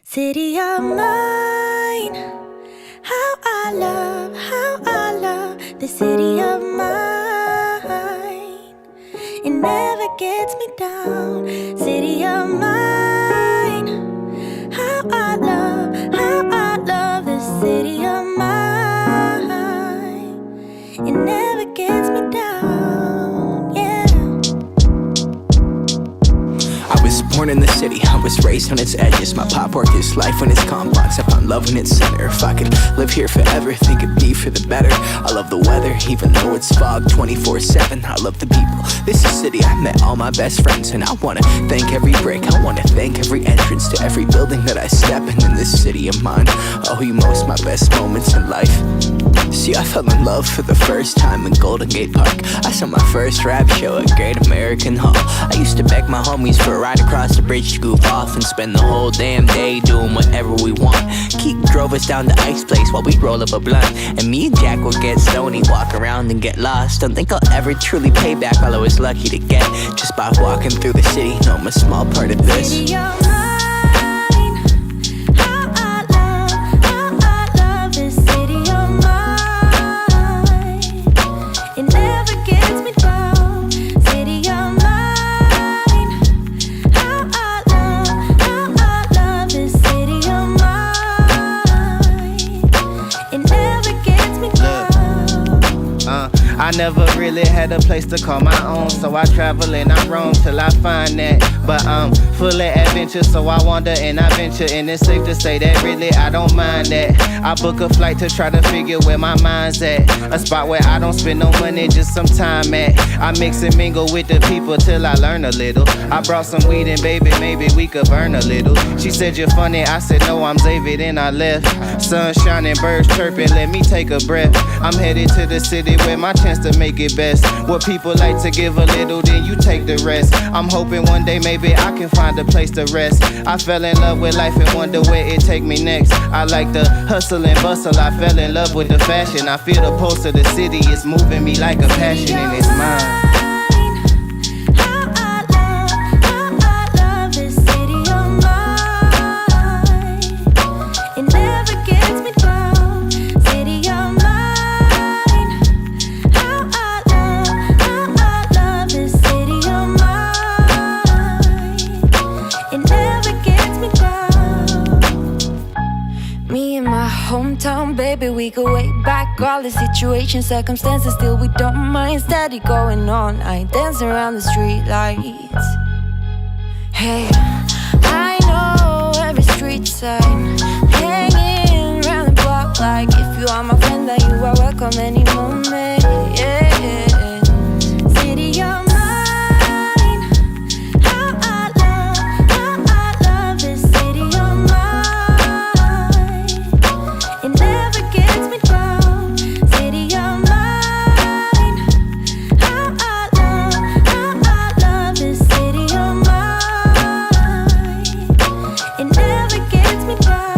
City of mine, how I love the city of mine. It never gets me down. City of mine, how I love the city of mine. It never gets me down, yeah. I was born in the city, I was raised on its edges. My pop worked his life on its complex. I found love in its center. If I could live here forever, think it'd be for the better. I love the weather, even though it's fog 24/7. I love the people, this is city. I met all my best friends, and I wanna thank every brick. I wanna thank every entrance to every building that I step in this city of mine. I owe you most my best moments in life. See, I fell in love for the first time in Golden Gate Park. I saw my first rap show at Great American Hall. I used to beg my homies for a ride across the bridge to goof off and spend the whole damn day doing whatever we want. Keith drove us down to Ice Place while we'd roll up a blunt, and me and Jack would get stoned, walk around and get lost. Don't think I'll ever truly pay back all I was lucky to get just by walking through the city. No, I'm a small part of this. City of mine, how I love this city of mine. It never gets me down. City of mine, how I love this city of mine. It never gets me down. I never really had a place to call my own, so I travel and I roam till I find that. But I'm full of adventure, so I wander and I venture, and it's safe to say that really I don't mind that. I book a flight to try to figure where my mind's at, a spot where I don't spend no money, just some time at. I mix and mingle with the people till I learn a little. I brought some weed and baby, maybe we could burn a little. She said you're funny, I said no, I'm Xavier, then I left. Sun shining, birds chirping, let me take a breath. I'm headed to the city where my chance to make it best. What people like to give a little, then you take the rest. I'm hoping one day maybe I can find a place to rest. I fell in love with life and wonder where it take me next. I like the hustle and bustle, I fell in love with the fashion. I feel the pulse of the city, it's moving me like a passion and it's mine. How I love this city of mine. It never gets me down. City of mine. How I love this city of mine. It never gets me down. Me and my hometown, baby, we go way back. All the situations, circumstances, still we don't mind. Steady going on, I dance around the street lights. Hey, I know every street sign, hanging around the block. Like if you are my friend, then you are welcome any moment. Yeah. City of mine, how I love this city of mine. It never gets me down. City of mine, how I love this city of mine. It never gets me down.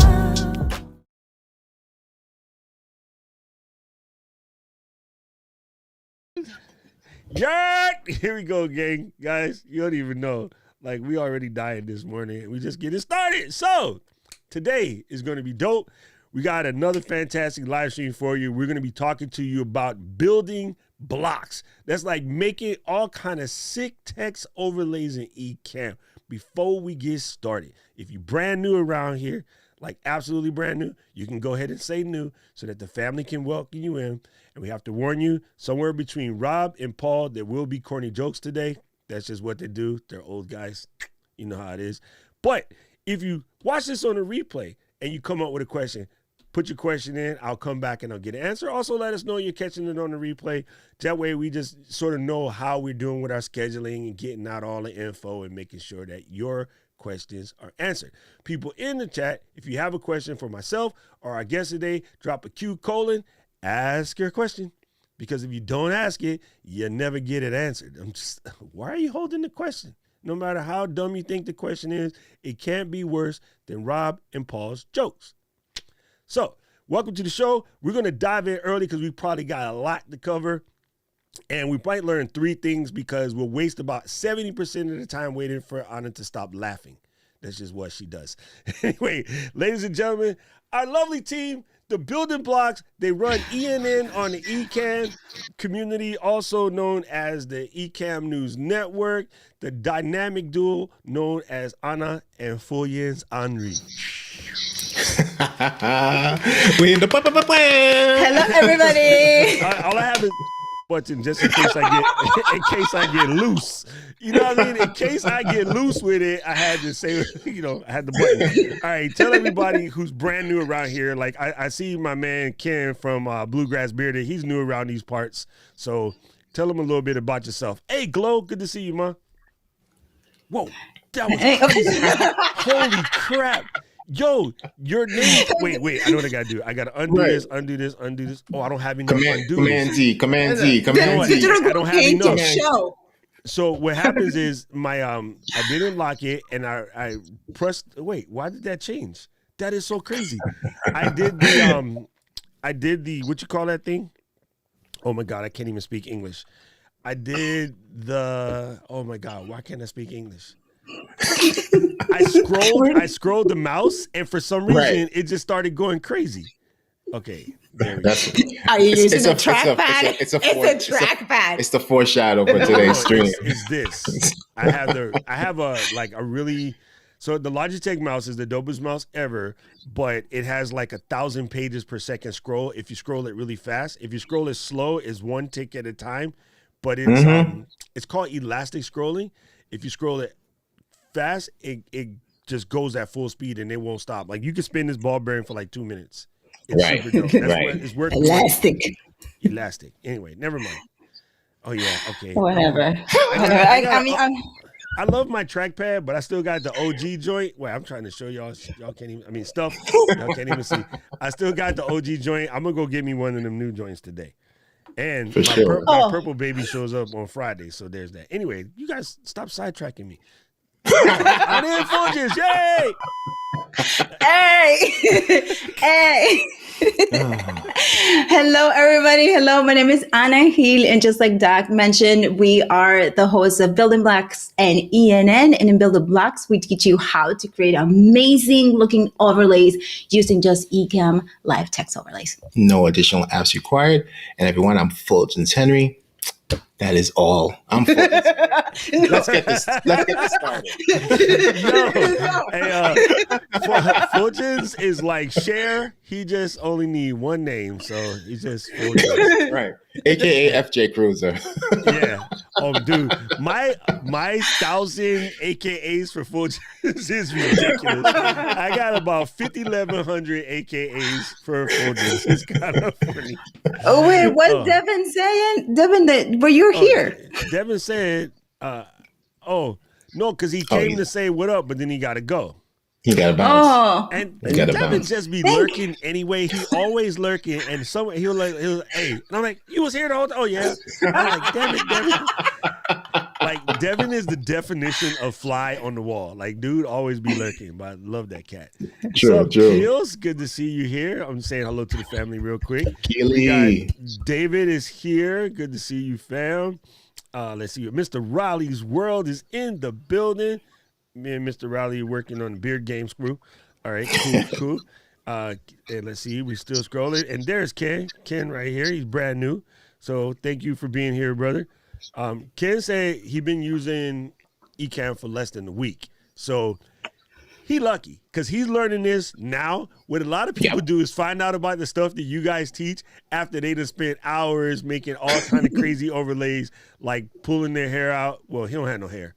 Yeah, here we go, gang. Guys, you don't even know. Like, we already dying this morning. We just getting started. So, today is going to be dope. We got another fantastic live stream for you. We're going to be talking to you about building blocks. That's like making all kind of sick text overlays in Ecamm. Before we get started, if you're brand new around here, like absolutely brand new, you can go ahead and say new so that the family can welcome you in. And we have to warn you, somewhere between Rob and Paul, there will be corny jokes today. That's just what they do. They're old guys. You know how it is. But if you watch this on a replay and you come up with a question, put your question in. I'll come back and I'll get an answer. Also, let us know you're catching it on the replay. That way we just sort of know how we're doing with our scheduling and getting out all the info and making sure that your questions are answered. People in the chat, if you have a question for myself or our guest today, drop a Q : ask your question, because if you don't ask it, you never get it answered. Why are you holding the question? No matter how dumb you think the question is, it can't be worse than Rob and Paul's jokes. So, welcome to the show. We're going to dive in early because we probably got a lot to cover. And we might learn 3 things because we'll waste about 70% of the time waiting for Anna to stop laughing. That's just what she does. Anyway, ladies and gentlemen, our lovely team, the building blocks, they run ENN on the Ecamm community, also known as the Ecamm News Network, the dynamic duo known as Anna and Fuljens Henri. We in the Hello, everybody. All I have is button just in case I get loose. You know what I mean? In case I get loose with it, I had to say, I had the button. All right, tell everybody who's brand new around here. Like I see my man Ken from Bluegrass Bearded. He's new around these parts. So tell him a little bit about yourself. Hey, Glow, good to see you, man. Whoa, that was crazy. Holy crap. Yo, your name. Wait. I know what I gotta do. I gotta undo this. Oh, I don't have enough undo. Command Z. I don't have enough. Show. So what happens is my I didn't lock it and I pressed. Wait, why did that change? That is so crazy. I did the what you call that thing? Oh my God, I can't even speak English. I did the. Oh my God, why can't I speak English? I scrolled the mouse, and for some reason, it just started going crazy. Okay, there we go. Are you using a trackpad? It's a trackpad. It's the foreshadow for today's stream. It's this. I have a really. So the Logitech mouse is the dopest mouse ever, but it has like 1,000 pages per second scroll. If you scroll it really fast, if you scroll it slow, it's one tick at a time. But it's called elastic scrolling. If you scroll it fast, it just goes at full speed and it won't stop. Like you can spin this ball bearing for like 2 minutes. It's super dope. It's worth elastic. Anyway, never mind. Oh yeah, okay. Whatever. I love my trackpad, but I still got the OG joint. Wait, I'm trying to show y'all. Y'all can't even. I mean, stuff y'all can't even see. I still got the OG joint. I'm gonna go get me one of them new joints today. And my purple baby shows up on Friday, so there's that. Anyway, you guys stop sidetracking me. I'm in Fuljens, yay! Hey. Hello, everybody. Hello, my name is Anna Gil, and just like Doc mentioned, we are the hosts of Building Blocks and ENN. And in Building Blocks, we teach you how to create amazing looking overlays using just Ecamm Live Text Overlays. No additional apps required. And everyone, I'm Fuljens Henry. That is all. I'm Fuljens. Let's get this started. Fuljens is like Cher. He just only need one name, so he's just Fuljens. Right. AKA FJ Cruiser. Yeah. Oh, dude, my 1,000 AKAs for Fuljens is ridiculous. I got about 5,100 AKAs for Fuljens. It's kind of funny. Oh wait, what's Devin saying? Devin, were you here? Devin said, no, because he came to say what up, but then he got to go. He got to bounce. Oh, And Devin just be lurking anyway. He always lurking, and he'll hey, and I'm like, you was here the whole time? Oh yeah. I'm like, Devin. Like Devin is the definition of fly on the wall. Like dude always be lurking, but I love that cat. True. Gil's good to see you here. I'm saying hello to the family real quick. David is here. Good to see you, fam. Let's see. Mr. Riley's World is in the building. Me and Mr. Riley are working on the Beard Games crew. All right, cool. And let's see, we still scrolling. And there's Ken. Ken right here. He's brand new. So thank you for being here, brother. Ken said he been using Ecamm for less than a week. So he lucky because he's learning this now. What a lot of people do is find out about the stuff that you guys teach after they just spent hours making all kind of crazy overlays, like pulling their hair out. Well, he don't have no hair.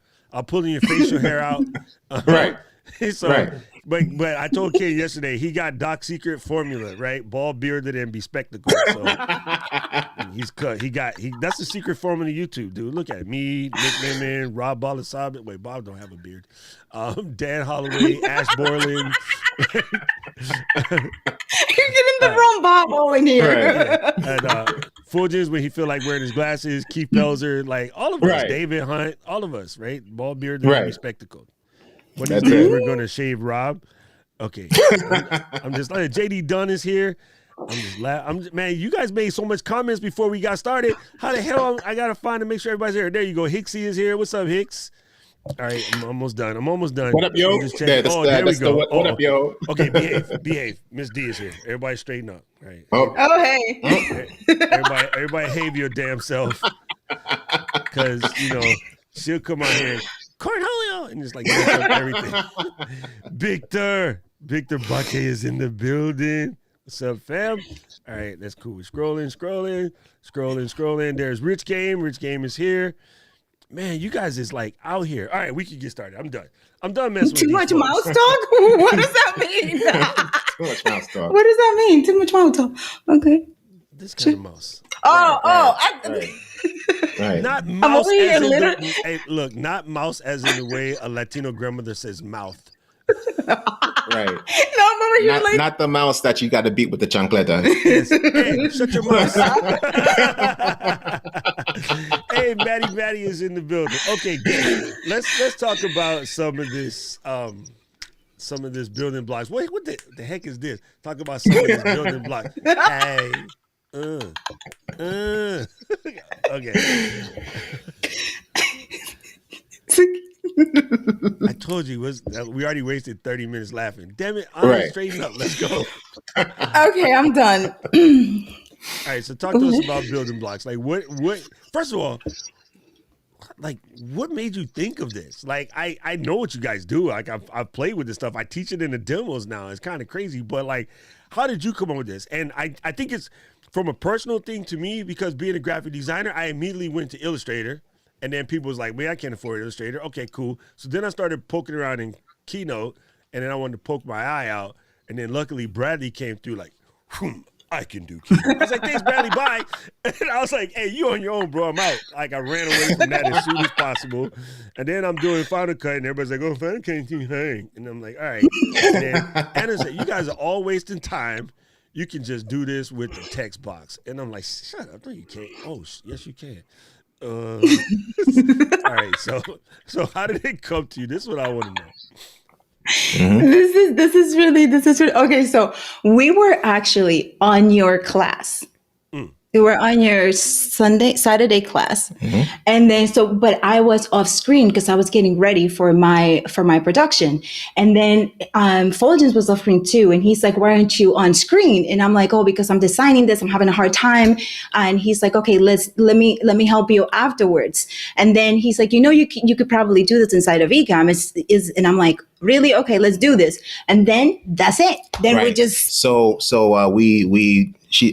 Pulling your facial hair out. Right. So, right. But I told Ken yesterday, he got Doc's secret formula, right? Bald, bearded, and bespectacled. So he's cut. That's the secret formula of YouTube, dude. Look at it. Me, Nick Neyman, Rob Balasabe. Wait, Bob don't have a beard. Dan Holloway, Ash Borland. you're getting the wrong Bob in here. Right. And Fuljens when he feel like wearing his glasses. Keith Pelzer, like all of us. Right. David Hunt, all of us, right? Bald, bearded, and bespectacled. When these That's days it. we're gonna shave Rob. Okay, I'm just like JD Dunn is here. I'm just laughing. Man, you guys made so much comments before we got started. How the hell I gotta find to make sure everybody's here? There you go. Hicksy is here. What's up, Hicks? All right, I'm almost done. What up, yo? Just check. Yeah, There we go. what up, yo? Okay, behave. Miss D is here. Everybody straighten up. All right. Oh, Oh, hey. Everybody behave your damn self. Because, she'll come out here, Cornholio, and just like mess up everything. Victor Bache is in the building. What's up, fam? All right, that's cool. Scrolling. There's Rich Game. Rich Game is here. Man, you guys is like out here. All right, we can get started. I'm done messing with Too these much folks. mouse talk? What does that mean? too much mouse talk. What does that mean? Too much mouse talk. Okay. This kind of mouse. Right. Not mouse over here as in literally- hey, look, not mouse as in the way a Latino grandmother says mouth. Right. No, I'm over here like, Not the mouse that you got to beat with the chancleta. Yes. Hey, shut your mouth. Hey, Maddie is in the building. Okay, good. Let's talk about some of this building blocks. Wait, what the heck is this? Talk about some of this building blocks. Hey. Okay. I told you we already wasted 30 minutes laughing. Damn it! Right. Straighten up. Let's go. okay, I'm done. All right. So talk to us about building blocks. Like what? First of all, like what made you think of this? Like I know what you guys do. Like I've played with this stuff. I teach it in the demos now. It's kind of crazy, but like, how did you come up with this? And I think it's from a personal thing to me because being a graphic designer, I immediately went to Illustrator. And then people was like, man, I can't afford Illustrator. Okay, cool. So then I started poking around in Keynote, and then I wanted to poke my eye out. And then luckily Bradley came through like, I can do Keynote. I was like, thanks, Bradley, bye. And I was like, hey, you on your own, bro. I'm out. Like, I ran away from that as soon as possible. And then I'm doing Final Cut, and everybody's like, oh, Final Cut can't hang. And I'm like, all right. And then Anna said, you guys are all wasting time. You can just do this with the text box. And I'm like, shut up. No, you can't. Oh, yes, you can. All right, so how did it come to you? This is what I want to know. This is really okay. So we were actually on your class. We were on your Saturday class, and then but I was off screen because I was getting ready for my production, and then Fuljens was off screen too, and he's like, "Why aren't you on screen?" And I'm like, "Oh, because I'm designing this. I'm having a hard time." And he's like, "Okay, let me help you afterwards." And then he's like, you could probably do this inside of Ecamm. And I'm like, really? Okay, let's do this. And then that's it. Then we just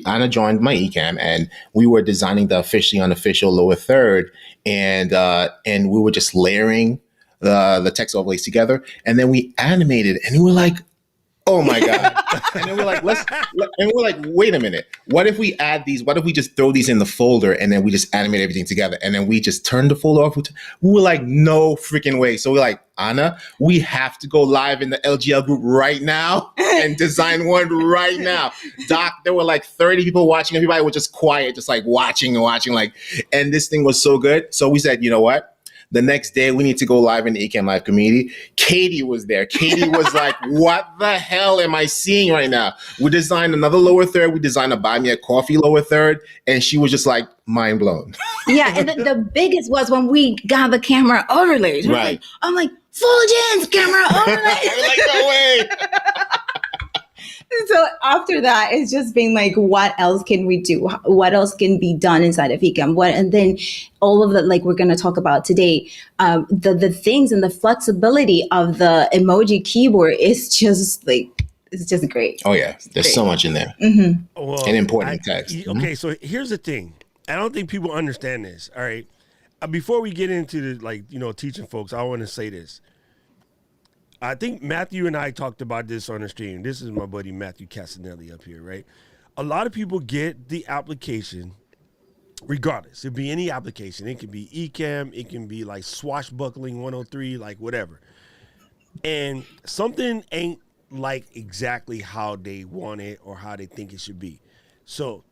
Anna joined my Ecamm, and we were designing the officially unofficial lower third, and we were just layering the text overlays together, and then we animated, and we were like, oh my god! And then we're like, wait a minute, what if we add these? What if we just throw these in the folder, and then we just animate everything together, and then we just turn the folder off? We were like, no freaking way! So we're like, Anna, we have to go live in the LGL group right now and design one right now. Doc, there were like 30 people watching. Everybody was just quiet, just like watching, like, and this thing was so good. So we said, you know what? The next day, we need to go live in the Ecamm Live community. Katie was there. Katie was like, what the hell am I seeing right now? We designed another lower third. We designed a Buy Me a Coffee lower third. And she was just like, mind blown. Yeah, and the biggest was when we got the camera overlays. Right. I'm like, Fuljens, camera overlays. We're like, no way. So after that, it's just being like, what else can we do? What else can be done inside of Ecamm? And then all of the, like we're going to talk about today, the things and the flexibility of the emoji keyboard is just like, it's just great. Oh yeah, there's so much in there. Well, and important text. Okay, so here's the thing. I don't think people understand this. All right, before we get into the teaching folks, I want to say this. I think Matthew and I talked about this on the stream. This is my buddy Matthew Casanelli up here, right? A lot of people get the application, regardless. It be any application. It can be Ecamm. It can be like Swashbuckling 103, like whatever. And something ain't like exactly how they want it or how they think it should be. So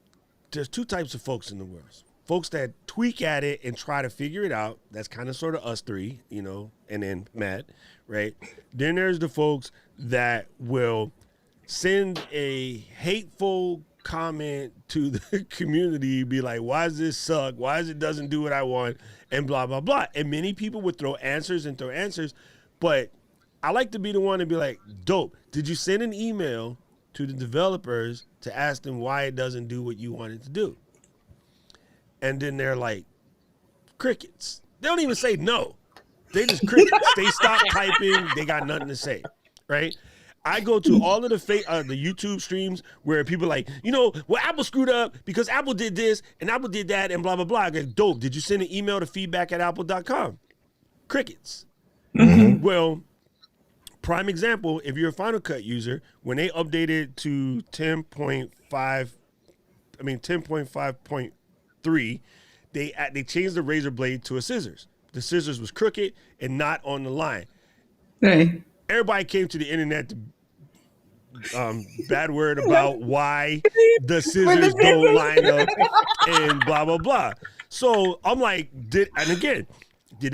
there's two types of folks in the world. Folks that tweak at it and try to figure it out. That's kind of sort of us three, and then Matt, right? Then there's the folks that will send a hateful comment to the community, be like, why does this suck? Why does it doesn't do what I want? And blah, blah, blah. And many people would throw answers, but I like to be the one to be like, dope. Did you send an email to the developers to ask them why it doesn't do what you want it to do? And then they're like, crickets. They don't even say no. They just crickets. They stop typing. They got nothing to say, right? I go to all of the YouTube streams where people are like, well, Apple screwed up because Apple did this and Apple did that and blah, blah, blah. I go, dope. Did you send an email to feedback@apple.com? Crickets. Mm-hmm. Well, prime example, if you're a Final Cut user, when they updated to 10.5.3, they changed the razor blade to a scissors. The scissors was crooked and not on the line. Right. Everybody came to the internet to bad word about why the scissors don't line up and blah, blah, blah. So I'm like, did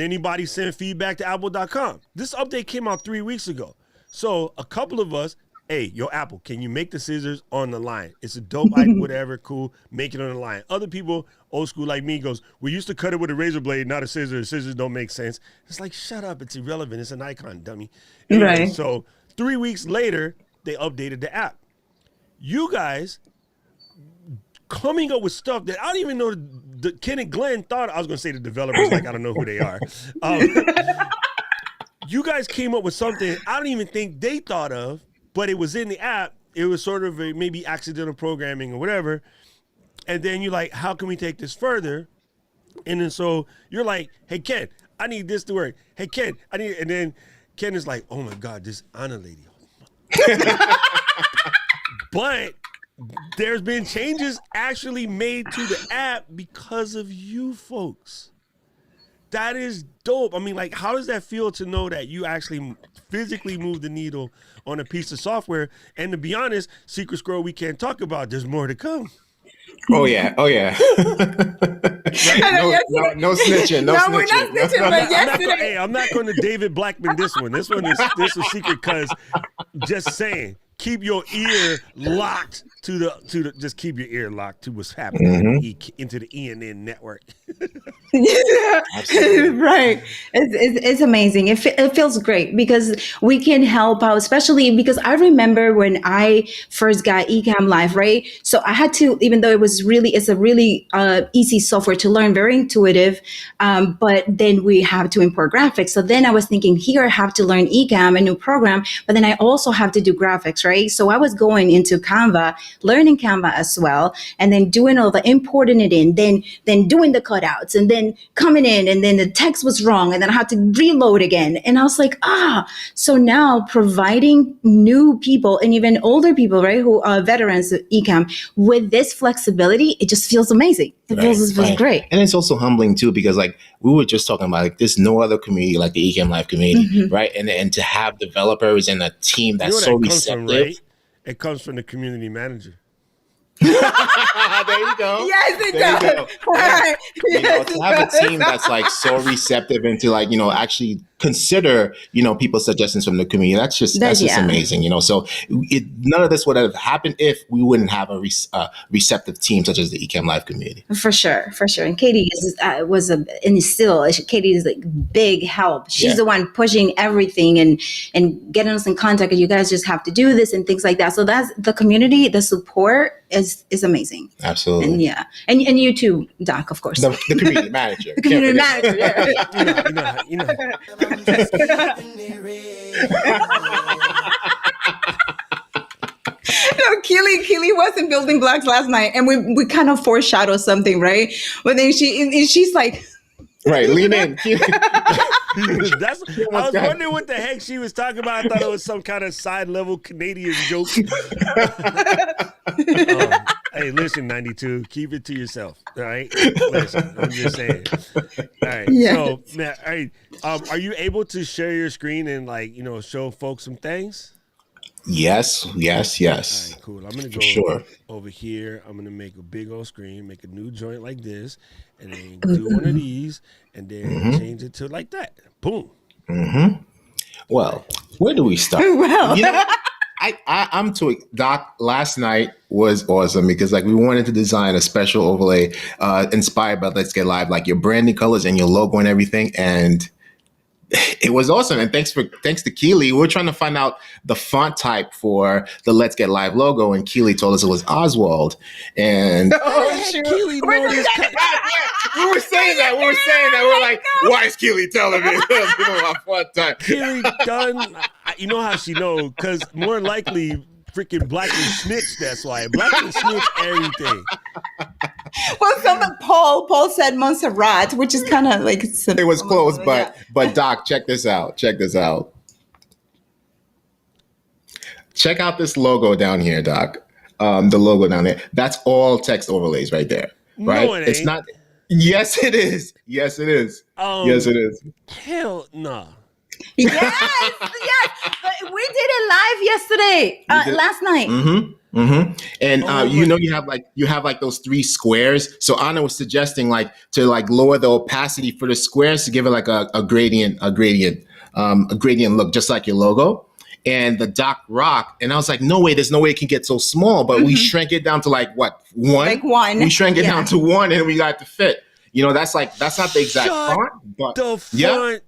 anybody send feedback to apple.com? This update came out 3 weeks ago. So a couple of us, hey, yo, Apple, can you make the scissors on the line? It's a dope, whatever, cool, make it on the line. Other people, old school like me, goes, we used to cut it with a razor blade, not a scissor. Scissors don't make sense. It's like, shut up, it's irrelevant. It's an icon, dummy. Anyway, right. So 3 weeks later, they updated the app. You guys coming up with stuff that I don't even know Ken and Glenn thought. I was going to say the developers, like I don't know who they are. You guys came up with something I don't even think they thought of, but it was in the app. It was sort of maybe accidental programming or whatever. And then you're like, how can we take this further? And then so you're like, hey, Ken, I need this to work. Hey, Ken, and then Ken is like, oh my God, this Anna lady. But there's been changes actually made to the app because of you folks. That is dope. I mean, like, how does that feel to know that you actually physically move the needle on a piece of software? And to be honest, Secret Scroll we can't talk about. There's more to come. Oh yeah. No snitching. No, we're not snitching, but yesterday. I'm not going to David Blackman this one. This is secret because just saying, keep your ear locked to the just keep your ear locked to what's happening into the ENN network. Yeah, right. It's amazing. It feels great because we can help out, especially because I remember when I first got Ecamm Live, right? So I had to, even though it's a really easy software to learn, very intuitive, but then we have to import graphics. So then I was thinking, here I have to learn Ecamm, a new program, but then I also have to do graphics, right? So I was going into Canva, learning Canva as well, and then doing all the importing it in, then doing the cutouts, and then coming in, and then the text was wrong, and then I had to reload again. And I was like, so now providing new people and even older people, right, who are veterans of Ecamm with this flexibility, it just feels amazing. It feels great. And it's also humbling too, because like we were just talking about, like there's no other community like the Ecamm Live community, right? And to have developers and a team that's so receptive. Right? It comes from the community manager. There you go. Yes, it does. Right. To have a team that's like so receptive and to like, actually consider, people's suggestions from the community. That's just amazing, So none of this would have happened if we wouldn't have a receptive team such as the Ecamm Live community. For sure. And Katie Katie is like big help. She's the one pushing everything and getting us in contact. And you guys just have to do this and things like that. So that's the community, the support is amazing. Absolutely. And you too, Doc, of course. The community manager. The community manager. You know. No, Keely was in Building Blocks last night, and we kind of foreshadowed something, right? But then she's like, right, lean in. I was wondering what the heck she was talking about. I thought it was some kind of side level Canadian joke. Hey, listen, 92, keep it to yourself. All right, listen, I'm just saying. All right, so now, all right, are you able to share your screen and show folks some things? Yes. All right, cool. I'm gonna go over here. I'm gonna make a big old screen, make a new joint like this, and then do one of these, and then change it to like that. Boom. Well, where do we start? Well, I'm too Doc. Last night was awesome because like we wanted to design a special overlay inspired by Let's Get Live, like your branding colors and your logo and everything, and it was awesome. And thanks to Keely, we were trying to find out the font type for the Let's Get Live logo, and Keely told us it was Oswald. And Keely know this. we were saying that. We were like, why is Keely telling me my font type? Keely done. You know how she know? Because more likely, freaking Black and Snitch. That's why Black and Snitch everything. Well, Paul said Montserrat, which is kind of like it was close, but Doc, check this out. Check out this logo down here, Doc. The logo down there. That's all text overlays right there. Right? No, it ain't. It's not. Yes, it is. Yes, it is. Yes, it is. Hell no. Yes. But we did it live yesterday, last night. And you have like those three squares. So Anna was suggesting like to like lower the opacity for the squares to give it like a gradient look, just like your logo. And the Doc Rock, and I was like, no way, there's no way it can get so small. But we shrank it down to like what, one? Like one. We shrank it down to one, and we got to fit. That's not the exact font, but the font.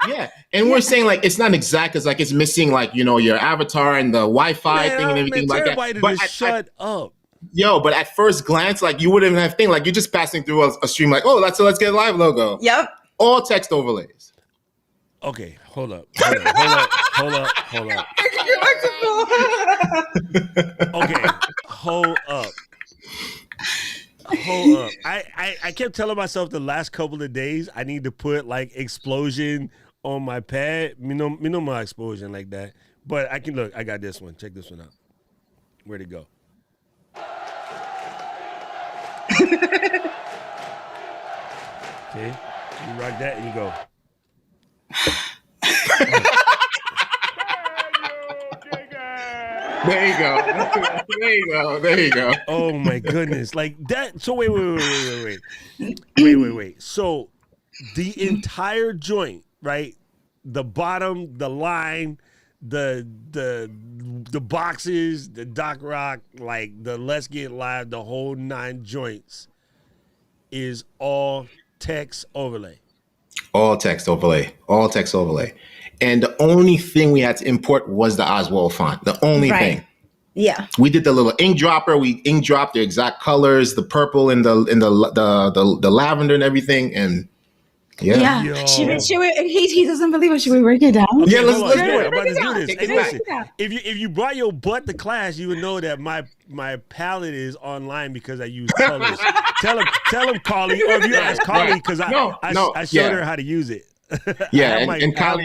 Yeah, and we're saying like it's not exact because like it's missing like your avatar and the Wi-Fi thing and everything like that. But shut up, but at first glance, like you wouldn't have think like you're just passing through a stream like, oh, that's a Let's Get Live logo. Yep. All text overlays. Okay, hold up. Okay, hold up. I kept telling myself the last couple of days I need to put like explosion on my pad. Me no my explosion like that. But I can look. I got this one. Check this one out. Where'd it go? Okay, you rock that and you go. There you go. Oh my goodness. Like that. So wait. So the entire joint, right? The bottom, the line, the boxes, the Doc Rock, like the Let's Get Live, the whole 9 joints is all text overlay. All text overlay. And the only thing we had to import was the Oswald font. The only thing. Yeah. We did the little ink dropper. We ink dropped the exact colors, the purple and the lavender and everything. And yeah. He doesn't believe it. Should we work it down? Yeah, let's do I'm it. about to do this. Take And it back. listen, if you brought your butt to class, you would know that my palette is online because I use colors. Tell him, Carly, or if you ask Carly, because I showed her how to use it. Yeah, and Kylie,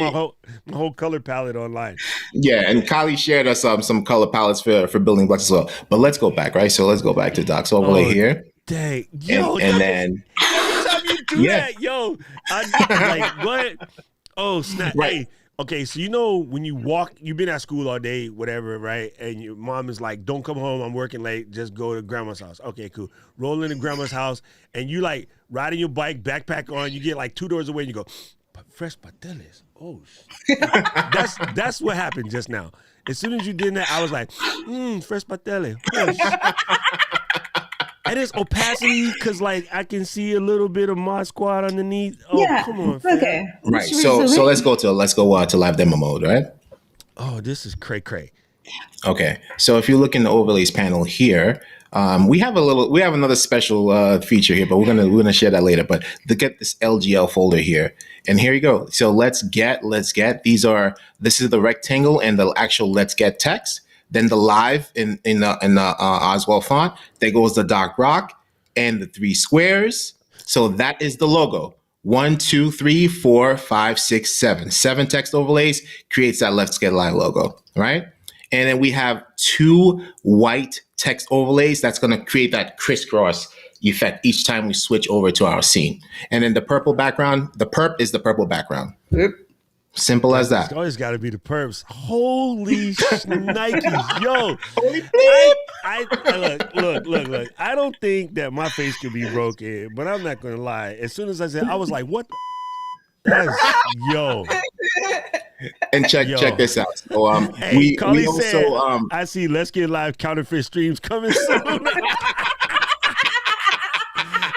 my whole color palette online. Yeah, and Kylie shared us some color palettes for building blocks as well. But let's go back, right? So let's go back to Doc's overlay here. Dang, yo, and then every time you do that, yo, I'm like, what? Oh snap! Right. Hey, okay, so when you walk, you've been at school all day, whatever, right? And your mom is like, "Don't come home. I'm working late. Just go to grandma's house." Okay, cool. Roll into grandma's house, and you like riding your bike, backpack on. You get like 2 doors away, and you go. Fresh pateles. Oh, that's what happened just now. As soon as you did that, I was like, fresh pateles. Oh, and it's opacity because like I can see a little bit of Mod Squad underneath. Oh, yeah. come on, okay. Right. So let's go to live demo mode, right? Oh, this is cray. Okay. So if you look in the overlays panel here, we have another special feature here, but we're gonna share that later. But to get this LGL folder here, and here you go. So let's get. This is the rectangle and the actual let's get text. Then the live in the Oswald font. There goes the Doc Rock and the 3 squares. So that is the logo. 1, 2, 3, 4, 5, 6, 7. 7 text overlays creates that Let's Get Live logo, right? And then we have 2 white text overlays that's going to create that crisscross effect each time we switch over to our scene. And then the purple background, the perp is the purple background. Yep. Simple as that. It's always got to be the perps. Holy Nikes, yo! Holy Look. I don't think that my face could be broken, but I'm not gonna lie. As soon as I said, I was like, "What?" That's yo. And check Yo. this out. So Hey, we Carly also said, I see Let's Get Live counterfeit streams coming soon.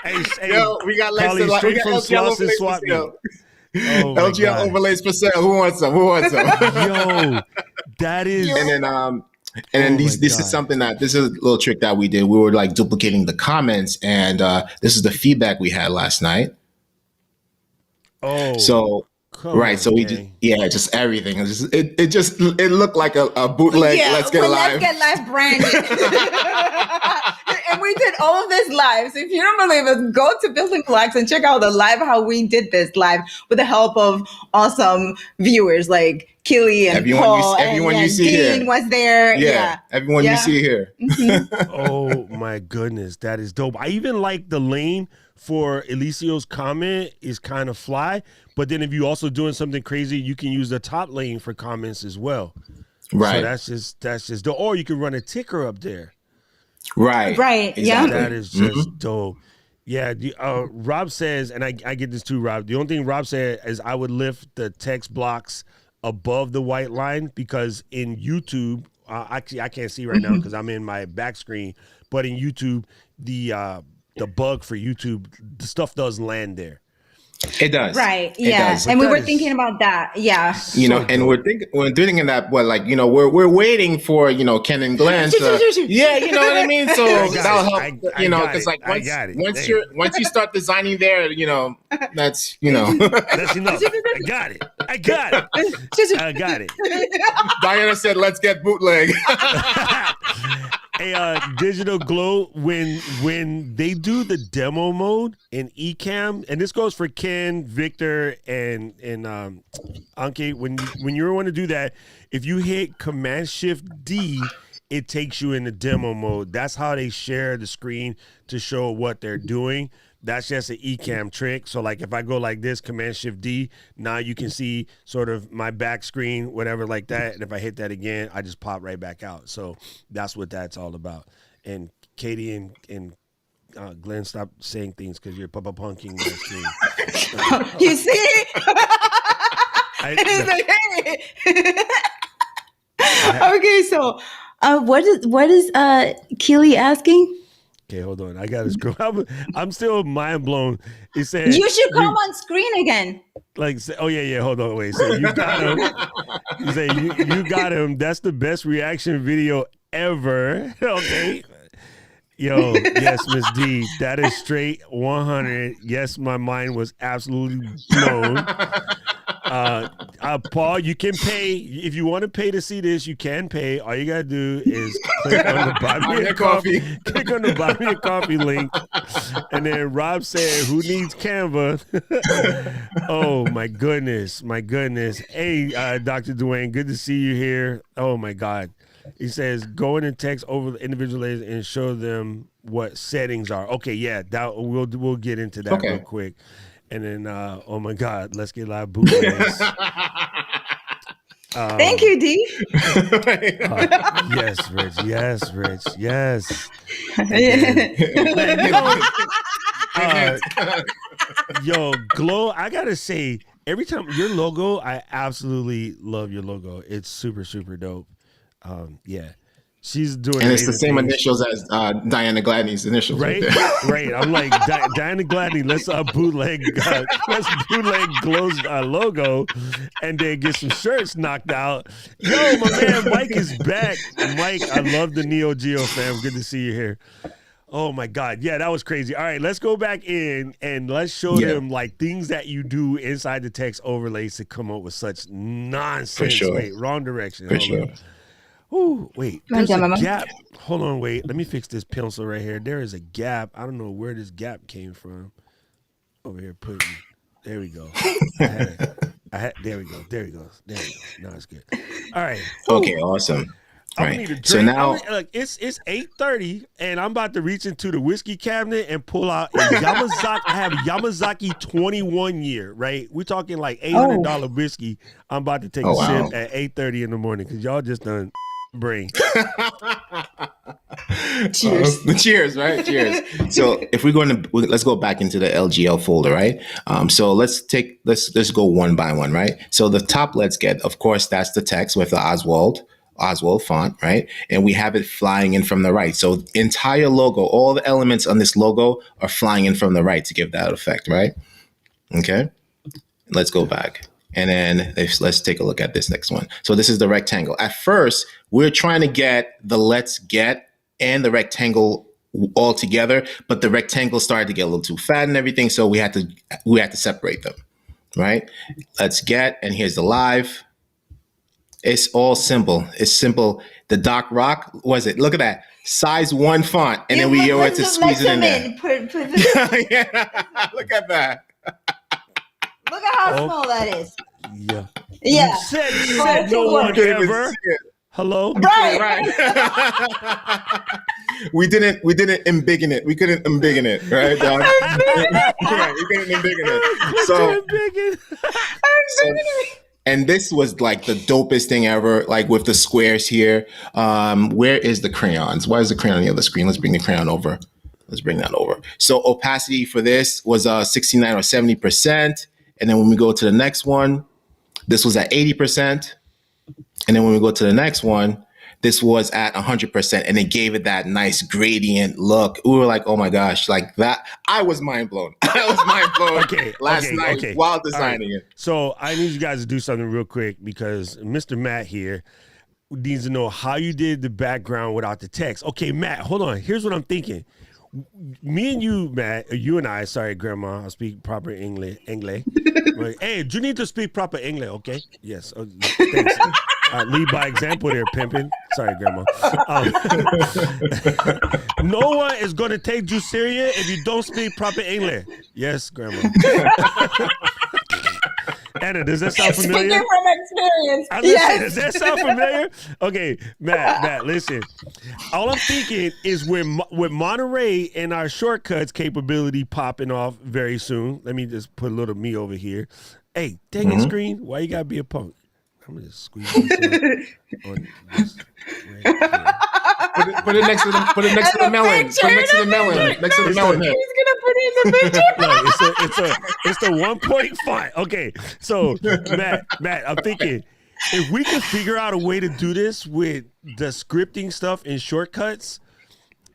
hey, yo, we got Carly, we straight got from LGL Sloss and overlays for Swap Meet. sale. Oh my LGL God. overlays for sale. Who wants some? Who wants some? Yo, that is. And then Oh this my is God. something this is a little trick that we did. We were like duplicating the comments, and this is the feedback we had last night. Oh, So come right, on, so we gang. just everything. It looked like a bootleg. Let's get live. Let's Get Live branded. And we did all of this live. So if you don't believe us, go to Building Blocks and check out the live, how we did this live with the help of awesome viewers like Killy and Paul. Everyone you see Dean here was there. Yeah, everyone you see here. Oh my goodness, that is dope. I even like the lane for Elicio's comment is kind of fly, but then if you also doing something crazy, you can use the top lane for comments as well. Right. So that's just dope. Or you can run a ticker up there. Right. Yeah. That is just dope. Yeah, Rob says, and I get this too, Rob. The only thing Rob said is I would lift the text blocks above the white line because in YouTube, actually I can't see right now because I'm in my back screen, but in YouTube, the bug for YouTube, the stuff does land there. It does. Right. It Yeah. does. And we were thinking about that. Yeah. You know, and we're thinking that, well, like, you know, we're waiting for, you know, Ken and Glenn to, yeah, you know what I mean? So that'll help, you know, because like once you start designing there, you know, that's, you know. That's enough. I got it. I got it. Diana said, let's get bootleg. Hey, Digital Glow, when they do the demo mode in Ecamm, and this goes for Ken, Victor, and Anke, when you want to do that, if you hit Command-Shift-D, it takes you into demo mode. That's how they share the screen to show what they're doing. That's just an Ecamm trick. So like if I go like this, Command-Shift-D, now you can see sort of my back screen, whatever like that. And if I hit that again, I just pop right back out. So that's what that's all about. And Katie and Glenn, stop saying things because you're punking my screen. You see? Okay, so what is Keely asking? Okay, hold on. I got to scroll. I'm still mind blown. It said You should come on screen again. like, oh yeah. Hold on, wait. So you got him. You say you got him. That's the best reaction video ever. Okay. Yo, yes, Miss D, that is straight 100. Yes, my mind was absolutely blown. Paul, you can pay if you want to pay to see this. You can pay. All you gotta do is click on the buy me a coffee. Click on the buy me a coffee link, and then Rob said, "Who needs Canva?" Oh my goodness. Hey, Dr. Dwayne, good to see you here. Oh my God. He says, go in and text over the individual layers and show them what settings are. Okay, yeah, that we'll get into that real quick. And then, oh my God, let's get live bootlegs. Thank you, D. Yes, Rich. Yes. Yo, Glow, I gotta say, every time your logo, I absolutely love your logo. It's super, super dope. Yeah, she's doing, and it's the same things. initials as Diana Gladney's initials, right? Right. I'm like Diana Gladney. Let's bootleg Glow's logo, and then get some shirts knocked out. Yo, my man Mike is back. Mike, I love the Neo Geo fam. Good to see you here. Oh my God. Yeah, that was crazy. All right, let's go back in and let's show them like things that you do inside the text overlays to come up with such nonsense. For sure. Wait, wrong direction. For sure. Ooh, wait, there's a gap. Hold on, wait. Let me fix this pencil right here. There is a gap. I don't know where this gap came from. Over here, there we go. There we go. Now it's good. All right. Okay, awesome. All right. So now it's 8:30 and I'm about to reach into the whiskey cabinet and pull out a Yamazaki. I have Yamazaki 21 year, right? We're talking like $800 whiskey. I'm about to take a sip at 8:30 in the morning because y'all just done brain. Cheers. Cheers, right? Cheers. So if we're going to, let's go back into the LGL folder, right? So let's go one by one, right? So the top, let's get, of course, that's the text with the Oswald font, right? And we have it flying in from the right. So entire logo, all the elements on this logo are flying in from the right to give that effect, right? Okay. Let's go back. And then let's take a look at this next one. So this is the rectangle. At first, we're trying to get the let's get and the rectangle all together, but the rectangle started to get a little too fat and everything. So we had to separate them, right? Let's get, and here's the live. It's all simple. It's simple. The Doc Rock, was it? Look at that. Size 1 font. And then we were to squeeze it in there. Yeah. Look at that. Look at how small that is. Yeah. Yeah. You said no one ever. Hello? Right. We didn't embiggen it. We couldn't embiggen it, right, Doc? Right, we couldn't embiggen it. So, and this was like the dopest thing ever, like with the squares here. Where is the crayons? Why is the crayon on the other screen? Let's bring the crayon over. Let's bring that over. So opacity for this was 69 or 70%. And then when we go to the next one, this was at 80%. And then when we go to the next one, this was at 100%. And it gave it that nice gradient look. We were like, oh my gosh, like that. I was mind blown. I was mind blown last night while designing it. So I need you guys to do something real quick because Mr. Matt here needs to know how you did the background without the text. Okay, Matt, hold on. Here's what I'm thinking. Me and you, Matt, you and I, sorry, Grandma, I speak proper English. Like, hey, you need to speak proper English, okay? Yes, thanks. Lead by example there, pimping. Sorry, Grandma. No one is going to take you serious if you don't speak proper English. Yes, Grandma. Anna, does that sound familiar? Speaking from experience. Yes. Does that sound familiar? Okay, Matt, listen. All I'm thinking is with Monterey and our shortcuts capability popping off very soon. Let me just put a little me over here. Hey, dang it, screen. Why you gotta be a punk? I'm gonna just squeeze this on this right here. Put it next to the melon. Put it next to the melon. Next to the melon. He's gonna put it in the picture. No, it's the 1 point font. Okay, so Matt, I'm thinking if we could figure out a way to do this with the scripting stuff and shortcuts,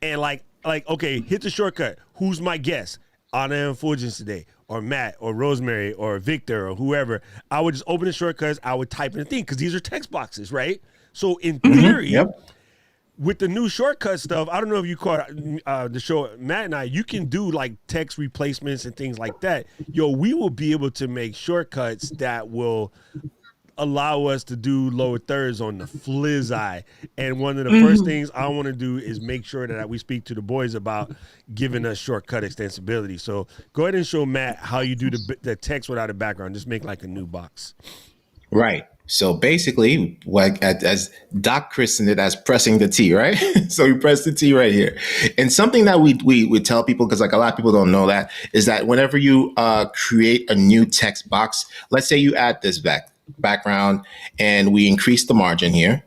and like okay, hit the shortcut. Who's my guest? Anna and Fuljens today, or Matt, or Rosemary, or Victor, or whoever. I would just open the shortcuts. I would type in a thing because these are text boxes, right? So in theory. With the new shortcut stuff, I don't know if you caught the show, Matt and I, you can do like text replacements and things like that. Yo, we will be able to make shortcuts that will allow us to do lower thirds on the flizz. And one of the first things I want to do is make sure that we speak to the boys about giving us shortcut extensibility. So go ahead and show Matt how you do the text without a background. Just make like a new box. Right. So basically, like as Doc christened it as pressing the T, right? So we press the T right here. And something that we tell people, because like a lot of people don't know that, is that whenever you create a new text box, let's say you add this background and we increase the margin here.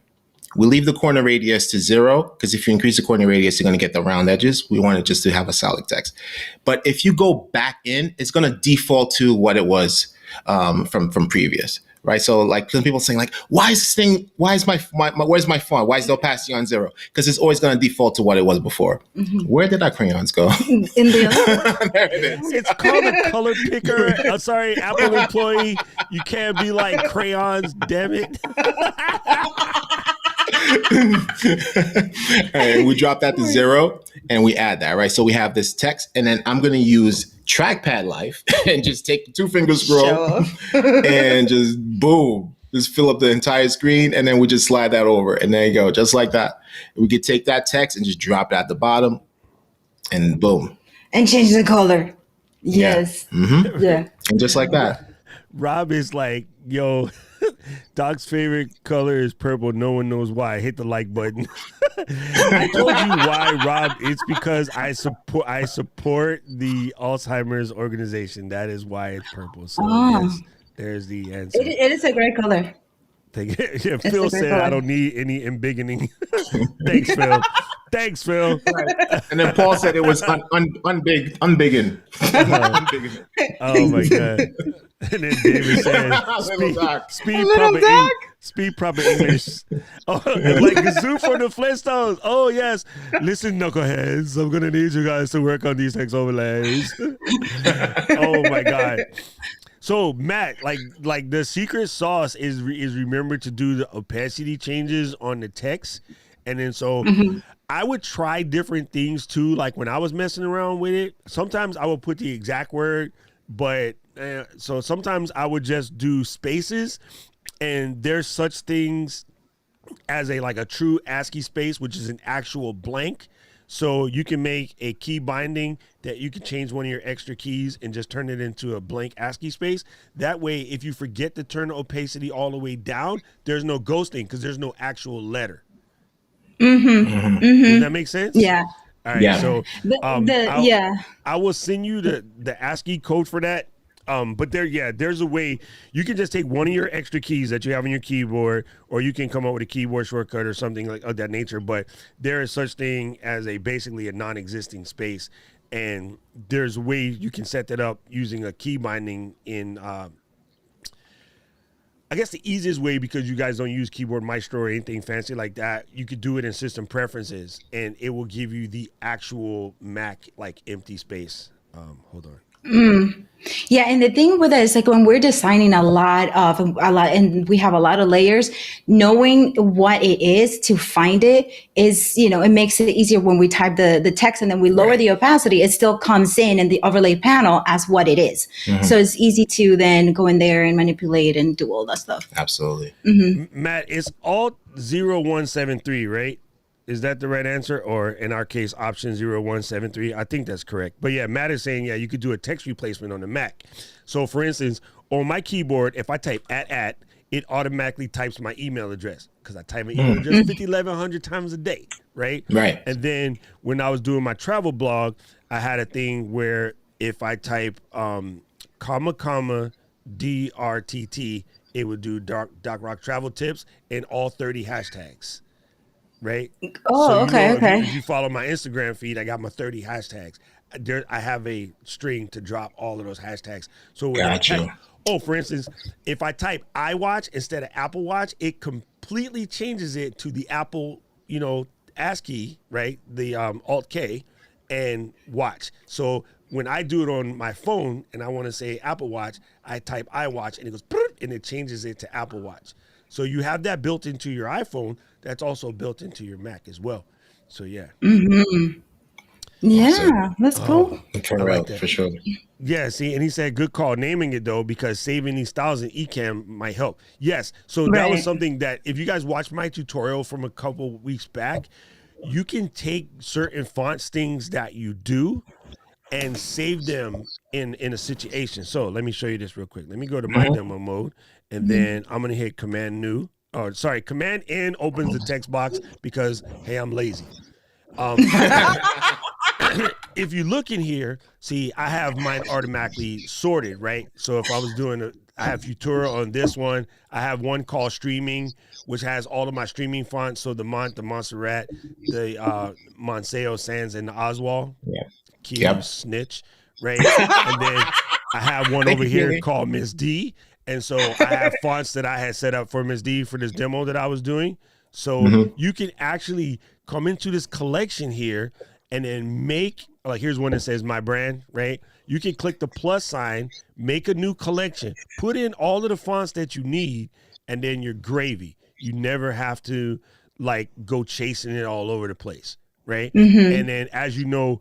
We leave the corner radius to 0, because if you increase the corner radius, you're going to get the round edges. We want it just to have a solid text. But if you go back in, it's going to default to what it was from previous. Right. So like some people saying like, where's my font? Why is the opacity on 0? Because it's always going to default to what it was before. Where did our crayons go? In the other There it is. It's called a color picker. Sorry, Apple employee. You can't be like crayons, damn it. And we drop that to 0 and we add that, right? So we have this text, and then I'm going to use Trackpad Life and just take the 2-finger scroll and just boom, just fill up the entire screen, and then we just slide that over, and there you go, just like that. We could take that text and just drop it at the bottom, and boom. and change the color. Yes. Yeah. And just like that. Rob is like, yo, Doc's favorite color is purple. No one knows why. Hit the like button. I told you why, Rob. It's because I support the Alzheimer's organization. That is why it's purple. So yes, there's the answer. It is a great color. Yeah, Phil said I don't need any embiggening. Thanks, Phil. Thanks, Phil. And then Paul said it was unbiggin. Unbiggin. Oh my god! And then David says, Little Doc. speak proper English." Oh, and like Gazoo from the Flintstones. Oh yes, listen, knuckleheads. I'm gonna need you guys to work on these text overlays. Oh my god! So Matt, like the secret sauce is remember to do the opacity changes on the text, and then so. I would try different things too. Like when I was messing around with it, sometimes I would put the exact word, but so sometimes I would just do spaces, and there's such things as a true ASCII space, which is an actual blank. So you can make a key binding that you can change one of your extra keys and just turn it into a blank ASCII space. That way, if you forget to turn the opacity all the way down, there's no ghosting because there's no actual letter. Does that make sense? Yeah. All right. Yeah. So Yeah. I will send you the ASCII code for that. But there's a way you can just take one of your extra keys that you have on your keyboard, or you can come up with a keyboard shortcut or something like of that nature. But there is such thing as basically a non-existing space, and there's a way you can set that up using a key binding in. I guess the easiest way, because you guys don't use Keyboard Maestro or anything fancy like that, you could do it in System Preferences, and it will give you the actual Mac empty space. Hold on. Yeah, and the thing with it is like when we're designing a lot, and we have a lot of layers, knowing what it is to find it is, it makes it easier when we type the text and then we lower the opacity. It still comes in the overlay panel as what it is. So it's easy to then go in there and manipulate and do all that stuff. Absolutely. Matt, it's Alt 0173, right? Is that the right answer? Or in our case, option 0173? I think that's correct. But yeah, Matt is saying, you could do a text replacement on the Mac. So for instance, on my keyboard, if I type @ it automatically types my email address because I type my email address 5,100 times a day, right? Right. And then when I was doing my travel blog, I had a thing where if I type comma DRTT, it would do Doc Rock Travel Tips and all 30 hashtags. Right. Oh, okay. If you follow my Instagram feed, I got my 30 hashtags. I have a string to drop all of those hashtags. So for instance, if I type iWatch instead of Apple Watch, it completely changes it to the Apple, ASCII, right? The Alt K and watch. So when I do it on my phone and I want to say Apple Watch, I type iWatch and it goes and it changes it to Apple Watch. So you have that built into your iPhone. That's also built into your Mac as well. So yeah. Yeah, that's cool. For sure. Yeah, see, and he said, good call naming it though, because saving these styles in Ecamm might help. Yes, so that was something that if you guys watched my tutorial from a couple weeks back, you can take certain fonts things that you do and save them in a situation. So let me show you this real quick. Let me go to my demo mode, and then I'm gonna hit Command N opens the text box because hey, I'm lazy. If you look in here, see, I have mine automatically sorted, right? So if I was doing I have Futura on this one. I have one called Streaming, which has all of my streaming fonts. So the Montserrat, the Monseo Sans, and the Oswald. Yeah. Snitch, right? And then I have one over here called Miss D. And so I have fonts that I had set up for Miss D for this demo that I was doing. So you can actually come into this collection here and then make, here's one that says my brand, right? You can click the plus sign, make a new collection, put in all of the fonts that you need, and then you're gravy. You never have to go chasing it all over the place, right? And then as you know,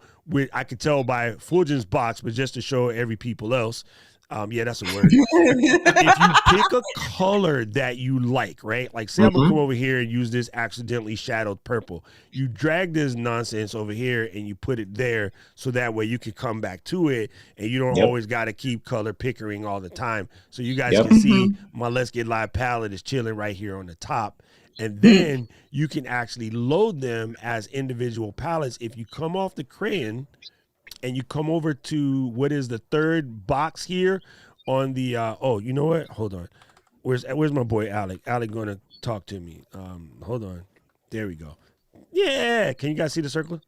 I could tell by Fuljens box, but just to show every people else, that's a word. If you pick a color that you like, right? Like say I'm gonna come over here and use this accidentally shadowed purple. You drag this nonsense over here and you put it there so that way you can come back to it and you don't always gotta keep color pickering all the time. So you guys can see my Let's Get Live palette is chilling right here on the top. And then you can actually load them as individual palettes. If you come off the crayon and you come over to what is the third box here on the you know what? Hold on. Where's my boy Alec? Alec gonna talk to me. Hold on. There we go. Yeah. Can you guys see the circle?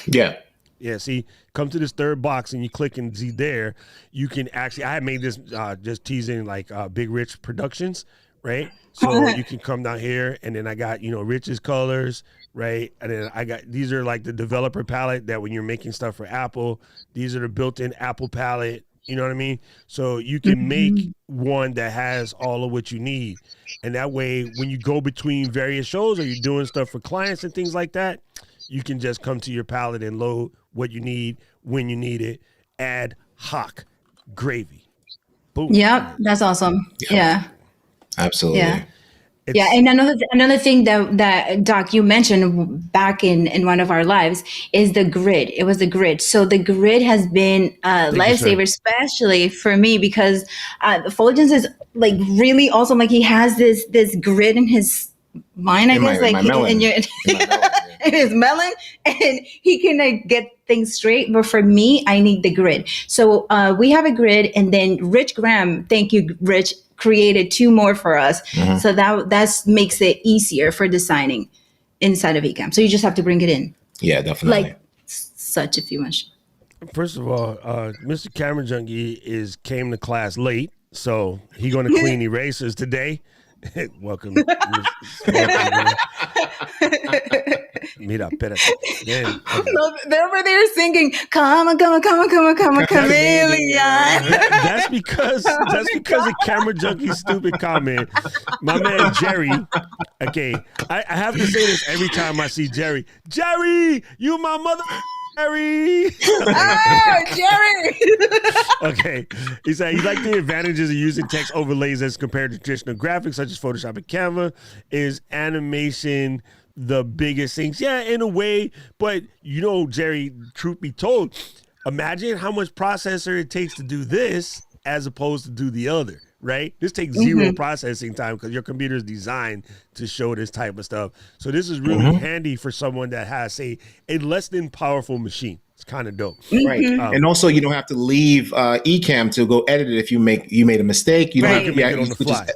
Yeah. Yeah, see, come to this third box and you click and see there, you can actually, I had made this just teasing like Big Rich Productions, right? So you can come down here and then I got, Rich's colors, right? And then I got, these are like the developer palette that when you're making stuff for Apple, these are the built-in Apple palette, you know what I mean? So you can make one that has all of what you need. And that way, when you go between various shows or you're doing stuff for clients and things like that, you can just come to your palette and load what you need when you need it. Ad hoc gravy. Boom. Yep, that's awesome. Yeah. Absolutely. Yeah. Yeah, and another thing that Doc you mentioned back in one of our lives is the grid. It was the grid. So the grid has been a lifesaver, especially for me because Fulgens is like really awesome. Like he has this grid in his mind, I guess, like in his melon, and he can like get things straight. But for me, I need the grid. So we have a grid, and then Rich Graham, thank you, Rich, created 2 more for us. So that makes it easier for designing inside of Ecamm. So you just have to bring it in. Yeah, definitely. Like such if you wish. First of all, Mr. Camera Junkie came to class late, so he going to clean erasers today. Welcome. Mira, espérate. Then, They're over there singing, come on, chameleon. That's because of Camera Junkie's stupid comment. My man Jerry, okay, I have to say this every time I see Jerry. Jerry, you my mother. Jerry. Oh, Jerry. Okay. He said he liked the advantages of using text overlays as compared to traditional graphics such as Photoshop and Canva. Is animation the biggest things? Yeah, in a way. But Jerry, truth be told, imagine how much processor it takes to do this as opposed to do the other. Right? This takes 0 processing time because your computer is designed to show this type of stuff. So this is really handy for someone that has, say, a less than powerful machine. It's kind of dope. Right. And also you don't have to leave Ecamm to go edit it if you made a mistake. You don't have to make it on the fly.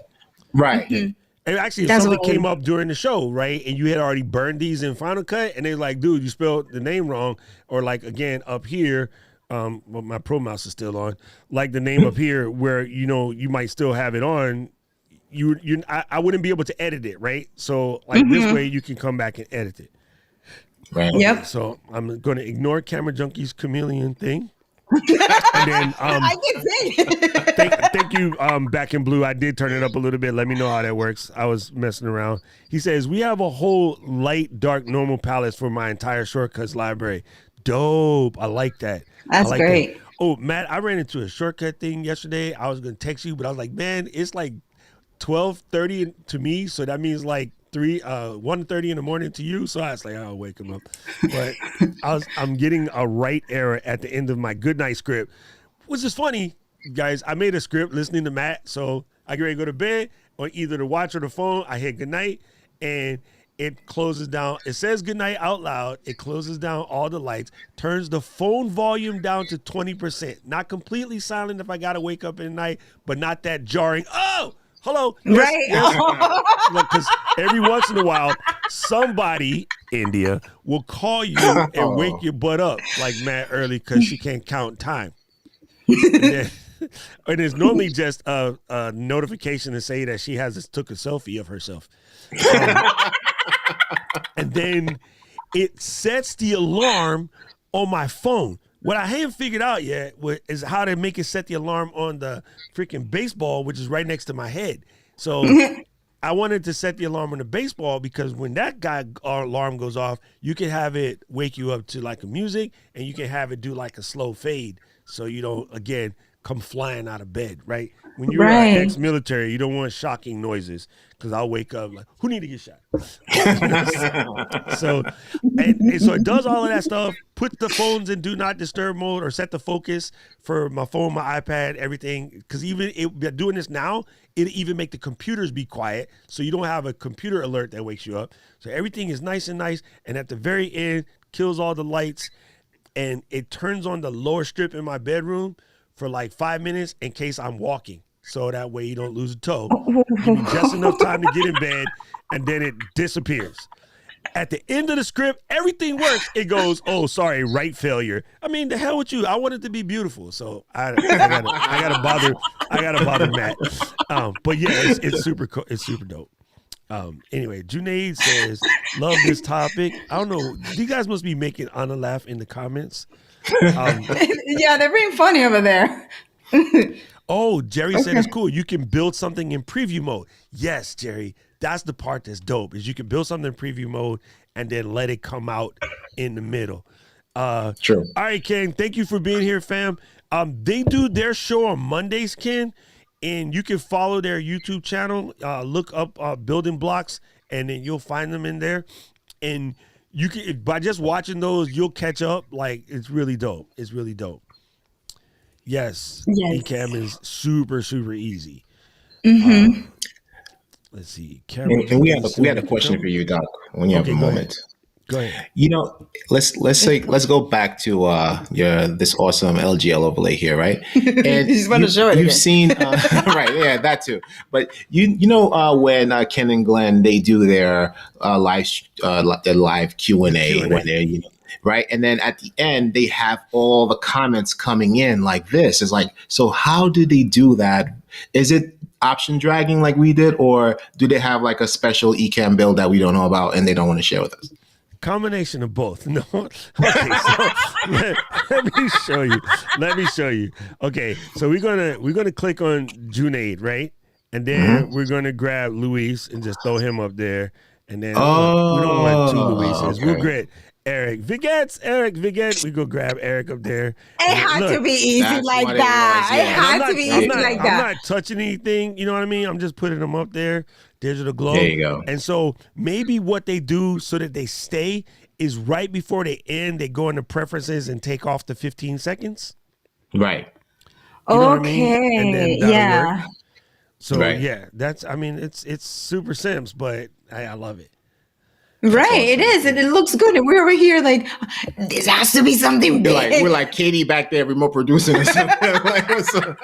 Right. And actually, if something came up during the show, right, and you had already burned these in Final Cut, and they're like, dude, you spelled the name wrong, or like, again, up here, well, my Pro Mouse is still on, like the name up here where, you might still have it on, I wouldn't be able to edit it, right? So, like, this way you can come back and edit it. Right. Yep. So I'm going to ignore Camera Junkie's chameleon thing. And then I can see. thank you, Back in Blue. I did turn it up a little bit. Let me know how that works. I was messing around. He says, we have a whole light, dark, normal palettes for my entire shortcuts library. Dope. I like that. That's great. That. Oh, Matt, I ran into a shortcut thing yesterday. I was going to text you, but I was like, man, it's like 12:30 to me. So that means like 1:30 in the morning to you. So I was like, I'll wake him up. But I'm getting a write error at the end of my goodnight script, which is funny, guys. I made a script listening to Matt. So I get ready to go to bed on either the watch or the phone. I hit goodnight and it closes down. It says goodnight out loud. It closes down all the lights, turns the phone volume down to 20%. Not completely silent if I got to wake up at night, but not that jarring. Oh, hello. Yes, Right. Yes. Because every once in a while, somebody, India, will call you and wake your butt up like Matt early because she can't count time. And it's normally just a notification to say that she took a selfie of herself. And then it sets the alarm on my phone. What I haven't figured out yet is how to make it set the alarm on the freaking baseball, which is right next to my head. So I wanted to set the alarm on the baseball because when that alarm goes off, you can have it wake you up to like a music, and you can have it do like a slow fade. So you don't, again, come flying out of bed, right? When you're ex-military, you don't want shocking noises because I'll wake up like, who need to get shot? So it does all of that stuff. Put the phones in do not disturb mode or set the focus for my phone, my iPad, everything. Because even doing this now, it even make the computers be quiet, so you don't have a computer alert that wakes you up. So everything is nice and nice. And at the very end, kills all the lights, and it turns on the lower strip in my bedroom for like 5 minutes in case I'm walking. So that way you don't lose a toe. Give me just enough time to get in bed, and then it disappears. At the end of the script, everything works. It goes, oh, sorry, right failure. I mean, the hell with you. I want it to be beautiful, so I gotta bother Matt. But yeah, it's super cool. It's super dope. Anyway, Junaid says, love this topic. I don't know. You guys must be making Anna laugh in the comments. Yeah, they're being funny over there. Oh, Jerry said it's cool. You can build something in preview mode. Yes, Jerry. That's the part that's dope, is you can build something in preview mode and then let it come out in the middle. True. All right, Ken. Thank you for being here, fam. They do their show on Mondays, Ken, and you can follow their YouTube channel. Look up Building Blocks, and then you'll find them in there. And you can, by just watching those, you'll catch up. Like, it's really dope. It's really dope. Yes. Ecamm is super, super easy. Let's see. And we had a question for you, Doc, when you have a moment. Go ahead. You know, let's go back to this awesome LGL overlay here, right? And You just want to show it you've again. seen right, yeah, that too. But you know when Ken and Glenn, they do their live Q&A when they're right, and then at the end they have all the comments coming in like this. It's like, so how do they do that? Is it option dragging like we did, or do they have like a special Ecamm build that we don't know about and they don't want to share with us? Combination of both. No. Okay, so let me show you. Let me show you. Okay, so we're gonna click on Junaid, right? And then we're gonna grab Luis and just throw him up there. And then we don't want two Luises. Okay. We'll get Eric Viget. We go grab Eric up there. It had to be easy that's like what it that. was, yeah. It had to be easy like I'm that. not touching anything. You know what I mean? I'm just putting them up there. Digital glow. There you go. And so maybe what they do so that they stay is right before they end, they go into preferences and take off the 15 seconds. Right. You know what I Okay. mean? And then that'll Yeah. work. So Right. yeah, that's, I mean, it's super Sims, but I love it. Right, it is, and it looks good. And we're over here like, this has to be something big. We're like Katie back there, remote producing or something. Like, what's up?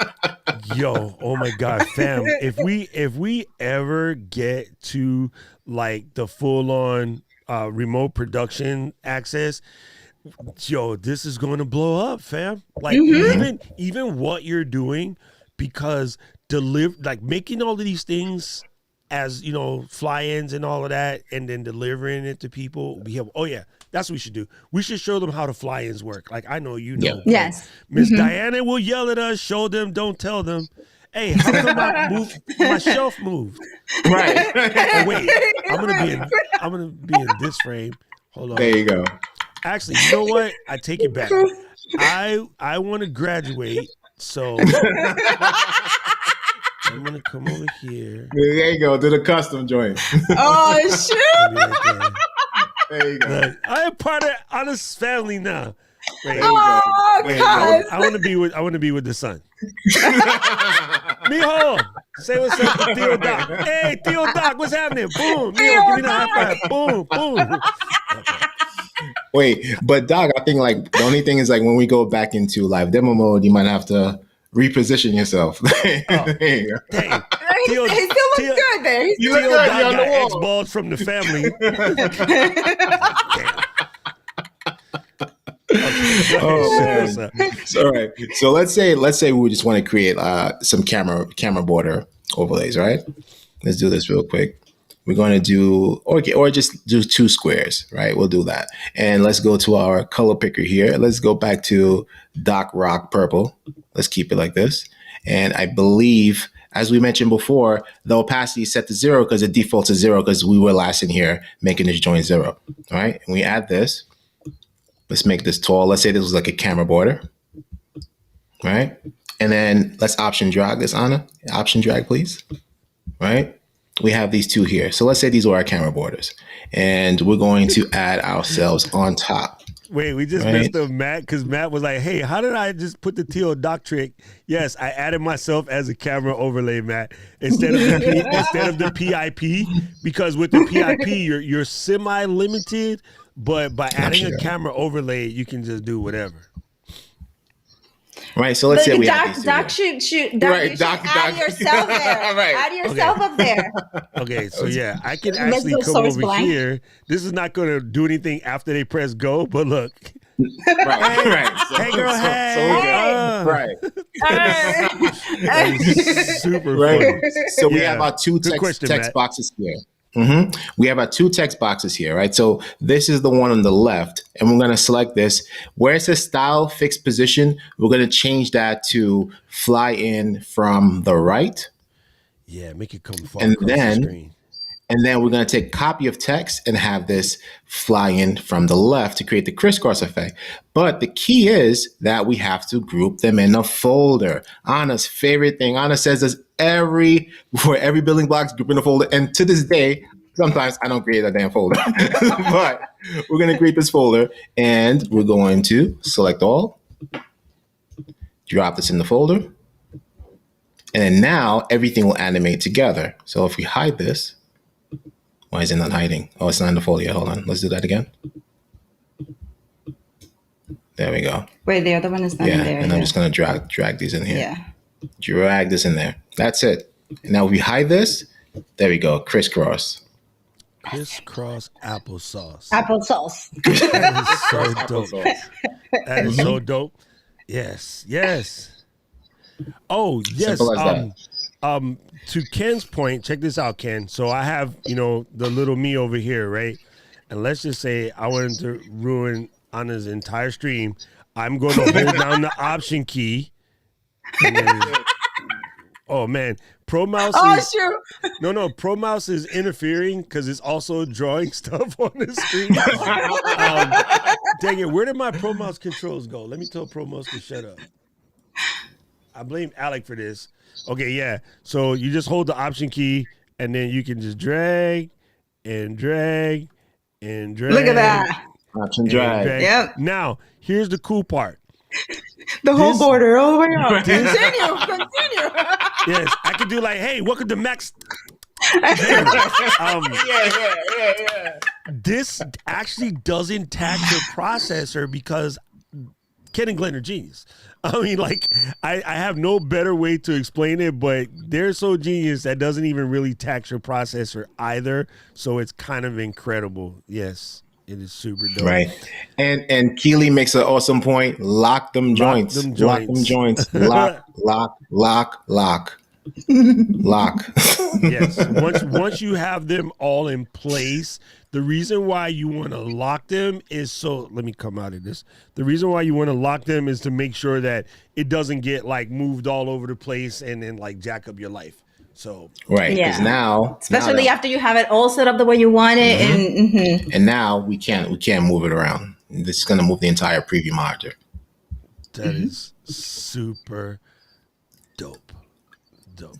Yo, oh my God, fam. If we ever get to like the full on remote production access, yo, this is going to blow up, fam. Like even what you're doing, because making all of these things as, you know, fly-ins and all of that, and then delivering it to people. That's what we should do. We should show them how the fly-ins work. Like, I know you know. Yeah. but Yes. Miss Diana will yell at us, show them, don't tell them. Hey, how come my shelf moved? Right. Oh, wait, I'm gonna be in this frame. Hold on. There you go. Actually, you know what? I take it back. I want to graduate, so I'm gonna come over here. There you go. To the custom joint. Oh, shoot. Maybe right there. There you go. Look, I am part of Honest family now. Wait, Oh, There you go. God. I want to be with the son. Mijo, say what's up to Theo Doc. Hey, Theo Doc, what's happening? Boom, Mijo, give me the high five. Boom, boom. Wait, but Doc, I think like the only thing is like when we go back into live demo mode, you might have to reposition yourself. There you go. Dang. He still looks good there. He's You still look Theo good. Doc You're on the got wall. X-balls from the family. Oh, man. What's up? So, all right. So let's say we just want to create some camera border overlays, right? Let's do this real quick. We're going to do, or just do 2 squares, right? We'll do that. And let's go to our color picker here. Let's go back to Doc Rock Purple. Let's keep it like this. And I believe, as we mentioned before, the opacity is set to 0 because it defaults to 0 because we were last in here making this joint 0. All right. And we add this. Let's make this tall. Let's say this was like a camera border. All right. And then let's option drag this, Anna. Option drag, please. All right. We have these 2 here. So let's say these were our camera borders. And we're going to add ourselves on top. Wait, we just messed up Matt because Matt was like, hey, how did I just put the Theo Doc trick? Yes, I added myself as a camera overlay, Matt, instead of the PIP, because with the PIP, you're semi-limited, but by adding a camera overlay, you can just do whatever. Right. So let's say we have Doc, these Doc two should Right, Doc, add yourself there. Right. Add yourself up there. Okay, so yeah, I can Let's actually go come source over blank. here. This is not going to do anything after they press go, but look. Right. Right. So, Hey, girl, hey. we get, right. That is super Right. funny. So we Yeah. have our two Good text, question, text Matt. boxes here. We have our two text boxes here, right? So this is the one on the left, and we're going to select this. Where it says style fixed position, we're going to change that to fly in from the right. Yeah, make it come far And across the then- screen. And then we're going to take copy of text and have this fly in from the left to create the crisscross effect. But the key is that we have to group them in a folder. Anna's favorite thing. Anna says this for every building blocks, group in a folder. And to this day, sometimes I don't create a damn folder. But we're going to create this folder and we're going to select all, drop this in the folder. And then now everything will animate together. So if we hide this, why is it not hiding? Oh, it's not in the folder yet. Hold on. Let's do that again. There we go. Wait, the other one is not Yeah. in there. And I'm just going to drag these in here. Yeah. Drag this in there. That's it. Now if we hide this, there we go. Crisscross. Crisscross applesauce. Applesauce. That is so dope. That is so dope. Yes, yes. Oh, yes. Simple as that. To Ken's point, check this out, Ken. So I have, the little me over here, right? And let's just say I wanted to ruin Anna's entire stream. I'm going to hold down the option key. And then, oh man, Pro Mouse is shoot. no. Pro Mouse is interfering because it's also drawing stuff on the screen. Dang it, where did my Pro Mouse controls go? Let me tell Pro Mouse to shut up. I blame Alec for this. Okay, yeah. So you just hold the option key, and then you can just drag and drag and drag. Look at that. Option drag. Yep. Now, here's the cool part. The whole This- border all the way up. Continue. Yes, I could do like, hey, welcome to Max. This actually doesn't tax your processor because Ken and Glenn are genius. I mean, like, I have no better way to explain it, but they're so genius that doesn't even really tax your processor either. So it's kind of incredible. Yes, it is super dope. Right. And Keely makes an awesome point. Lock them joints. them Lock them joints. joints. Lock. Lock. Yes. Once you have them all in place, the reason why you want to lock them is so let me come out of this. The reason why you want to lock them is to make sure that it doesn't get like moved all over the place and then like jack up your life. So Right. Because Yeah. now Especially after you have it all set up the way you want it. and now we can't move it around. This is gonna move the entire preview monitor. that is super dope.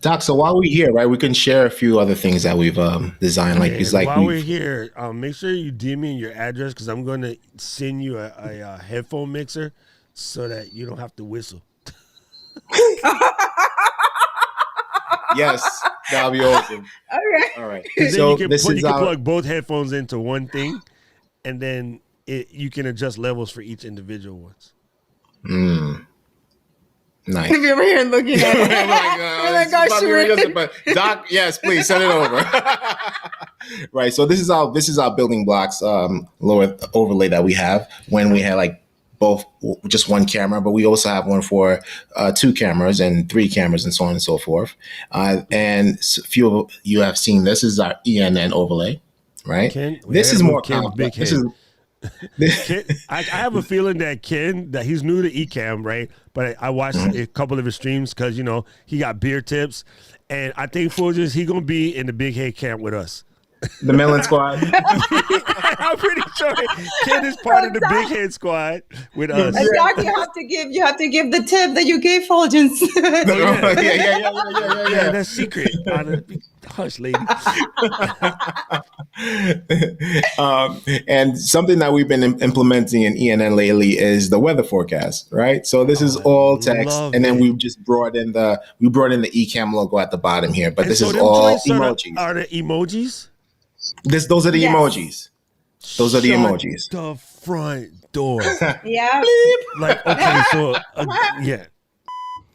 Doc, so while we're here, right, we can share a few other things that we've designed. Like it's like while we're here, make sure you DM me your address because I'm going to send you a headphone mixer so that you don't have to whistle. yes, that'll be awesome. Okay. All right. Then So you can, this you is can our plug both headphones into one thing, and then you can adjust levels for each individual ones. nice. If you're over here looking at it. Like, oh, shoot. but Doc, yes, please send it over. Right. So this is our building blocks lower overlay that we have when we had like both just one camera, but we also have one for 2 cameras and 3 cameras and so on and so forth. And few of you have seen this is our ENN overlay, right? Ken, this is more complex. This is Ken, I have a feeling that Ken, that he's new to Ecamm, right? But I watched a couple of his streams because, he got beer tips. And I think Fuljens, he going to be in the big head camp with us. the Melon Squad. I'm pretty sure Ken is part of the big head squad with us. Doc, you have to give the tip that you gave Fulgence. Yeah, that's secret. Hush, lady. And something that we've been implementing in ENN lately is the weather forecast, right? So this is all text, love and then it. we just brought in the Ecamm logo at the bottom here, but And this so is them all joints emojis. Are the emojis? Those are the Yes. emojis. Those are the Shut emojis. the front door. Yeah. Like, okay, so yeah.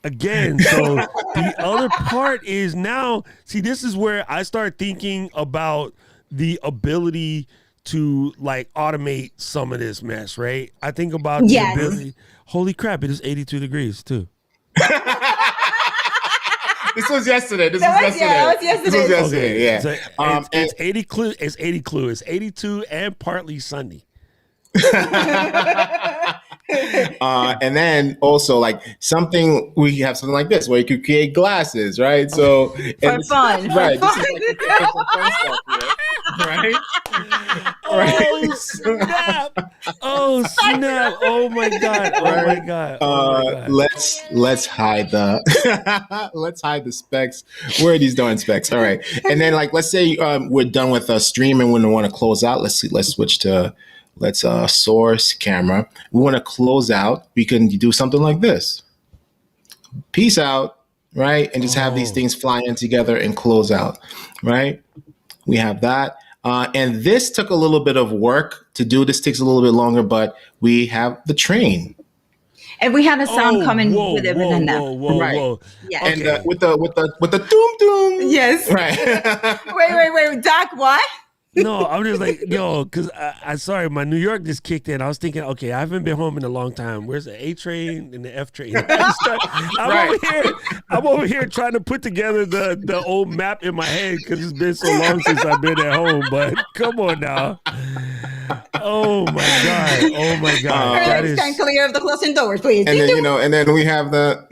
Again, so the other part is now, see, this is where I start thinking about the ability to like automate some of this mess, right? I think about the Yes. ability. Holy crap, it is 82 degrees too. This was yesterday. This That was was- yeah, that was yesterday. This was yesterday. yesterday. Yeah. So it's 80 clue. It's 80 clue. It's 82 and partly sunny. And then also like we have something like this where you could create glasses, right? So For fun. right? For This fun. is like the fun stuff here, right? Oh snap! Oh snap! Oh my god! Oh my god! Oh my god! Let's hide the let's hide the specs. Where are these darn specs? All right, and then like let's say we're done with a stream and we want to close out. Let's switch to source camera. We want to close out. We can do something like this. Peace out, right? And just have these things fly in together and close out, right? We have that. And this took a little bit of work to do. This takes a little bit longer, but we have the train. And we had a sound coming whoa, with it whoa, within whoa, that. whoa, Right. whoa. Yeah. And Okay. with the doom doom. Yes. Right. Wait. Doc, what? No, I'm just like, yo, because I sorry, my New York just kicked in. I was thinking, okay, I haven't been home in a long time. Where's the A train and the F train? I'm over here trying to put together the old map in my head because it's been so long since I've been at home. But come on now. Oh my god. Oh my god. That Everyone is stand clear of the closing doors, please. And then and then we have the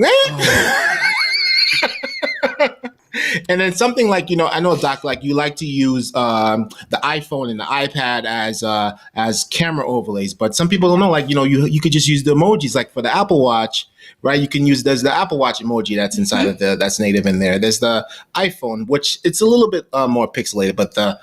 and then something like, I know, Doc, like you like to use the iPhone and the iPad as camera overlays, but some people don't know, like, you could just use the emojis, like for the Apple Watch, right? You can use, there's the Apple Watch emoji that's inside of that's native in there. There's the iPhone, which it's a little bit more pixelated, but the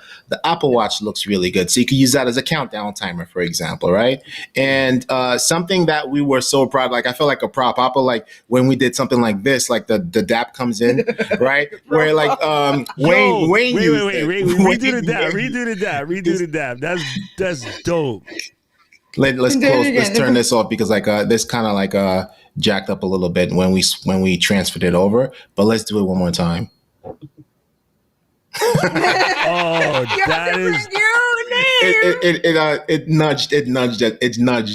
Apple Watch looks really good. So you could use that as a countdown timer, for example, right? And something that we were so proud, like I feel like a prop Apple, like when we did something like this, like the DAP comes in, right? Where like Wayne used it. Redo the dab. That's dope. Let's close. Let's turn this off because like this kind of like jacked up a little bit when we transferred it over. But let's do it one more time. Oh, that is It nudged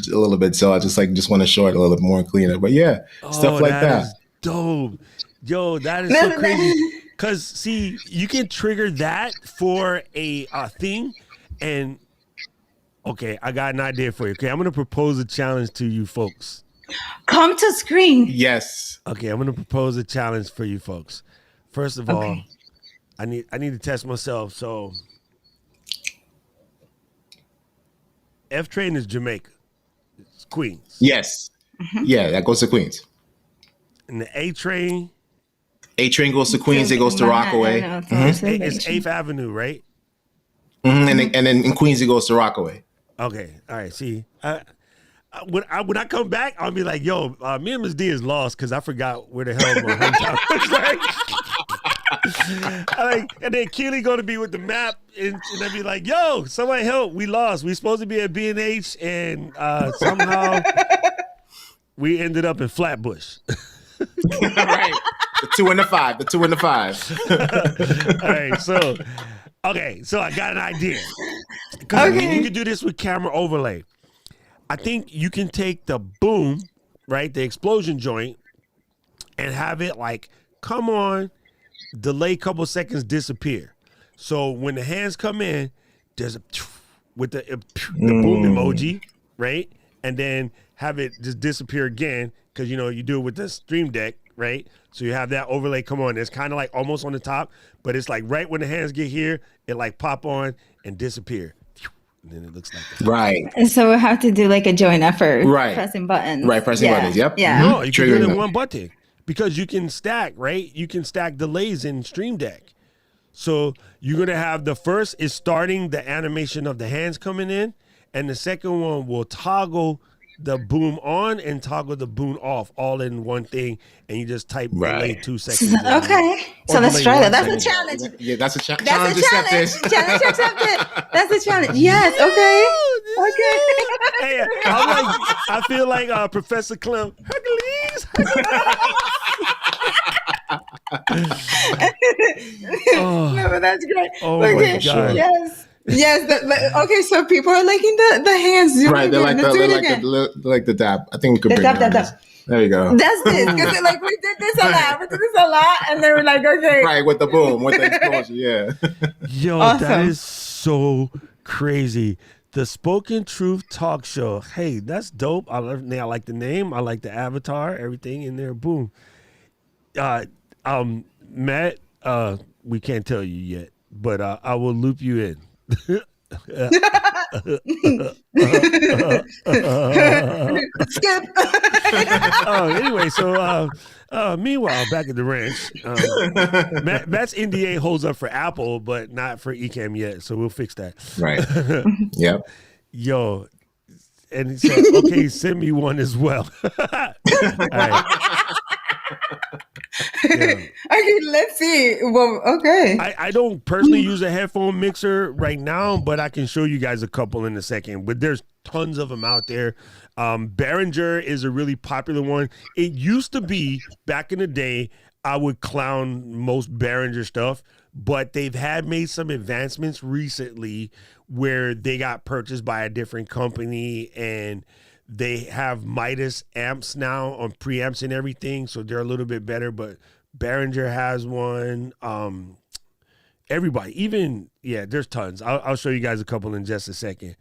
a little bit. So I just want to show it a little bit more cleaner. But yeah, stuff like that. Is dope. Yo, that is so crazy. Cause see, you can trigger that for a thing, and okay, I got an idea for you. Okay, I'm gonna propose a challenge to you folks. Come to screen. Yes. Okay, I'm gonna propose a challenge for you folks. First of all, I need to test myself. So, F train is Jamaica, it's Queens, Yes. Yeah, that goes to Queens. and the A train A train goes to Queens. It goes to Rockaway. it's 8th Avenue, right? And then in Queens it goes to Rockaway. Okay, all right. See, when I come back, I'll be like, "Yo, me and Ms. D is lost because I forgot where the hell my hometown was." And then Keely gonna be with the map, and I'd be like, "Yo, somebody help! We lost. We supposed to be at B&H, and somehow we ended up in Flatbush." Right. The 2 and the 5. The 2 and the 5. All right, so I got an idea. Because you can do this with camera overlay. I think you can take the boom, right, the explosion joint, and have it like, come on, delay couple seconds, disappear. So when the hands come in, there's a with the boom emoji, right? And then have it just disappear again because, you do it with the Stream Deck, right? So you have that overlay come on. It's kind of like almost on the top, but it's like right when the hands get here, it like pop on and disappear. And then it looks like that. Right. And so we have to do like a joint effort. Right. Pressing buttons. Right, pressing buttons, yep. Yeah. No, you can do it Triggering in them. one button because you can stack, right? You can stack delays in Stream Deck. So you're going to have the first is starting the animation of the hands coming in, and the second one will toggle the boom on and toggle the boom off all in one thing, and you just type delay Right. 2 seconds. Okay, Or so let's delay try 1 that. That's a second. challenge. Yeah, that's a That's challenge a challenge. accepted. Challenge accepted. That's a challenge. Yes. Okay. Okay. Hey, I'm like, I feel like Professor Clem. Hercules. Oh, No, but that's great. oh my Okay. God. Yes. Yes. Okay. So people are liking the hands. Do Right, it they're again. like Let's the do it they're like again. the dab. I think we could The bring dab, down dab, this. dab. There you go. That's this because like we did this a lot. We did this a lot, and they were like, okay, Right, with the boom, with the explosion. Yeah. Yo, that Awesome. is so crazy. The Spoken Truth Talk Show. Hey, that's dope. I like the name. I like the avatar. Everything in there. Boom. Matt. We can't tell you yet, but I will loop you in. skip. Anyway, so meanwhile, back at the ranch, Matt's NDA holds up for Apple, but not for Ecamm yet. So we'll fix that. Right. Yep. Yo, and he said, "Okay, send me one as well." All right. Yeah. Okay, let's see. Well, okay. I don't personally use a headphone mixer right now, but I can show you guys a couple in a second. But there's tons of them out there. Behringer is a really popular one. It used to be back in the day, I would clown most Behringer stuff, but they've made some advancements recently where they got purchased by a different company and they have Midas amps now on preamps and everything, so they're a little bit better. But Behringer has one. Everybody, even there's tons. I'll show you guys a couple in just a second.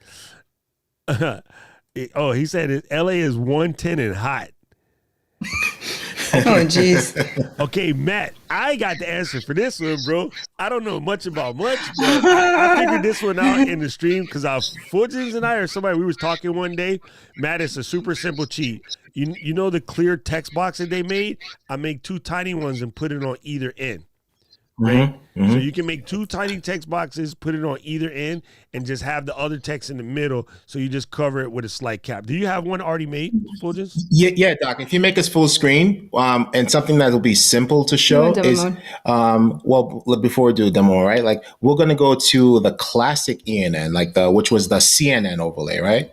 He said LA is 110 and hot. Oh, jeez. Okay, Matt, I got the answer for this one, bro. I don't know much about much, but I figured this one out in the stream because Fuljens and I or somebody, we was talking one day. Matt, it's a super simple cheat. You know the clear text box that they made? I make 2 tiny ones and put it on either end. Right? So you can make 2 tiny text boxes, put it on either end, and just have the other text in the middle. So you just cover it with a slight cap. Do you have one already made, Fuljens? Yeah, Doc. If you make us full screen, and something that will be simple to show Demo is, before we do a demo, right? Like we're gonna go to the classic ENN, which was the CNN overlay, right?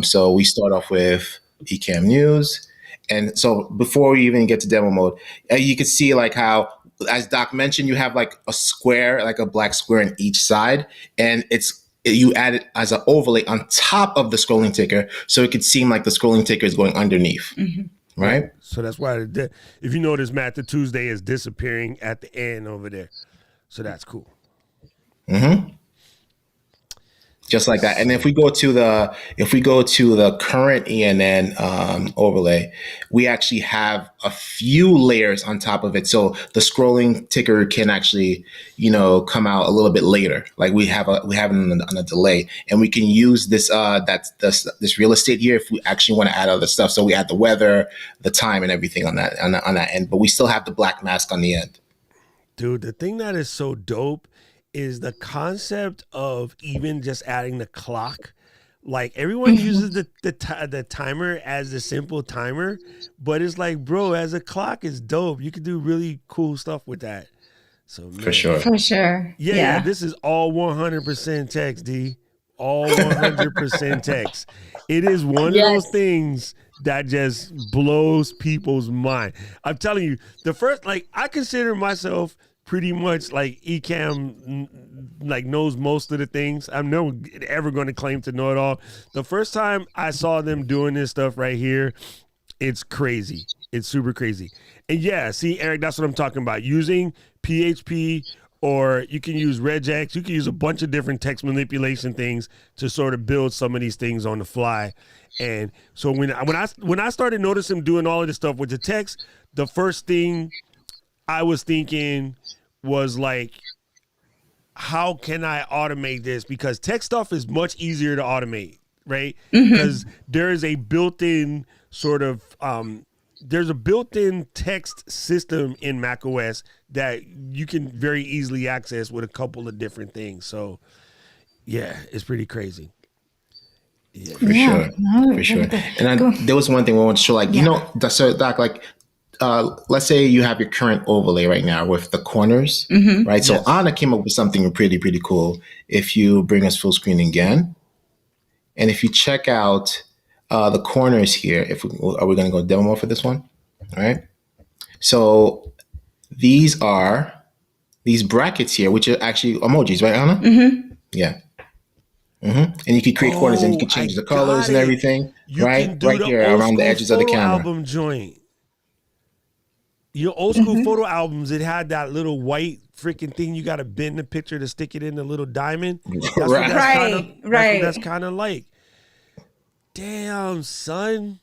So we start off with Ecamm News, and so before we even get to demo mode, you can see like how, as Doc mentioned, you have like a square, like a black square on each side, and you add it as an overlay on top of the scrolling ticker, so it could seem like the scrolling ticker is going underneath, right? So that's why, if you notice, Matt, the Tuesday is disappearing at the end over there. So that's cool. Just like that. And if we go to the current ENN overlay, we actually have a few layers on top of it. So the scrolling ticker can actually, come out a little bit later. Like we have it on a delay, and we can use this this real estate here if we actually want to add other stuff. So we add the weather, the time, and everything on that end. But we still have the black mask on the end. Dude, the thing that is so dope is the concept of even just adding the clock. Like everyone uses the timer as a simple timer, but it's like, bro, as a clock is dope. You can do really cool stuff with that. So man, For sure. Yeah, this is all 100% text, D. All 100% text. It is one of those things that just blows people's mind. I'm telling you, I consider myself pretty much like Ecamm knows most of the things. I'm never ever going to claim to know it all. The first time I saw them doing this stuff right here, it's crazy. It's super crazy. And yeah, see, Eric, that's what I'm talking about. Using PHP, or you can use regex. You can use a bunch of different text manipulation things to sort of build some of these things on the fly. And so when I started noticing doing all of this stuff with the text, the first thing I was thinking was like, how can I automate this? Because text stuff is much easier to automate, right? Because there is a built-in sort of there's a built-in text system in macOS that you can very easily access with a couple of different things. So yeah, it's pretty crazy. For sure. No, For sure. very good. And there was one thing I wanted to show, like, you know, so Doc, like, let's say you have your current overlay right now with the corners, right? So Yes. Anna came up with something pretty cool. If you bring us full screen again, and if you check out the corners here, are we going to go demo for this one? All right. So these are these brackets here, which are actually emojis, right, Anna? Yeah. And you can create corners and you can change the colors and everything, You right? can do Right the here old around the school edges of the photo camera. album joint. Your old school photo albums, it had that little white freaking thing you got to bend the picture to stick it in the little diamond. That's what Right. that's kind of Right. that's kind of like. Damn, son.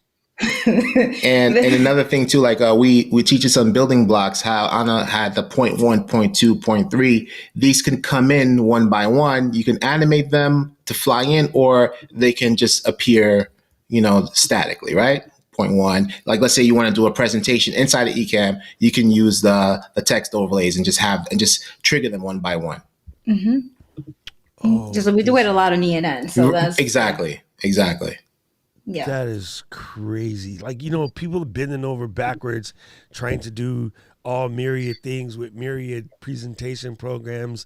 And another thing too, like we teach you some building blocks. How Anna had the 0.1, 0.2, 0.3. These can come in one by one. You can animate them to fly in, or they can just appear, you know, statically, right? 0.1. Like let's say you want to do a presentation inside of Ecamm, you can use the text overlays and just trigger them one by one. Just we do it a lot on ENN, so that's Exactly. yeah. That is crazy. Like, you know, people bending over backwards trying to do all myriad things with myriad presentation programs.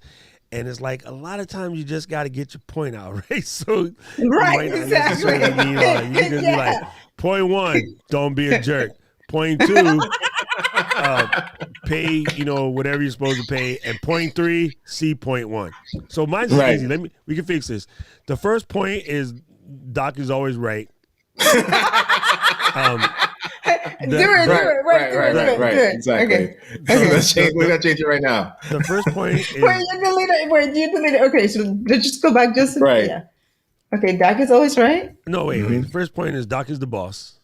And it's like a lot of times you just got to get your point out, right? So you Right, might not exactly. necessarily need all. You can just be like, point one, don't be a jerk. Point two, pay, you know, whatever you're supposed to pay. And point three, see point one. So mine's Right. easy. We can fix this. The first point is Doc is always right. Do it. Exactly. Okay. Let's change. We're gonna change it right now. The first point is Wait, you delete it. Wait, you delete it. Okay, so let's just go back. Just Right. Yeah. Okay, Doc is always right. no wait. The first point is Doc is the boss.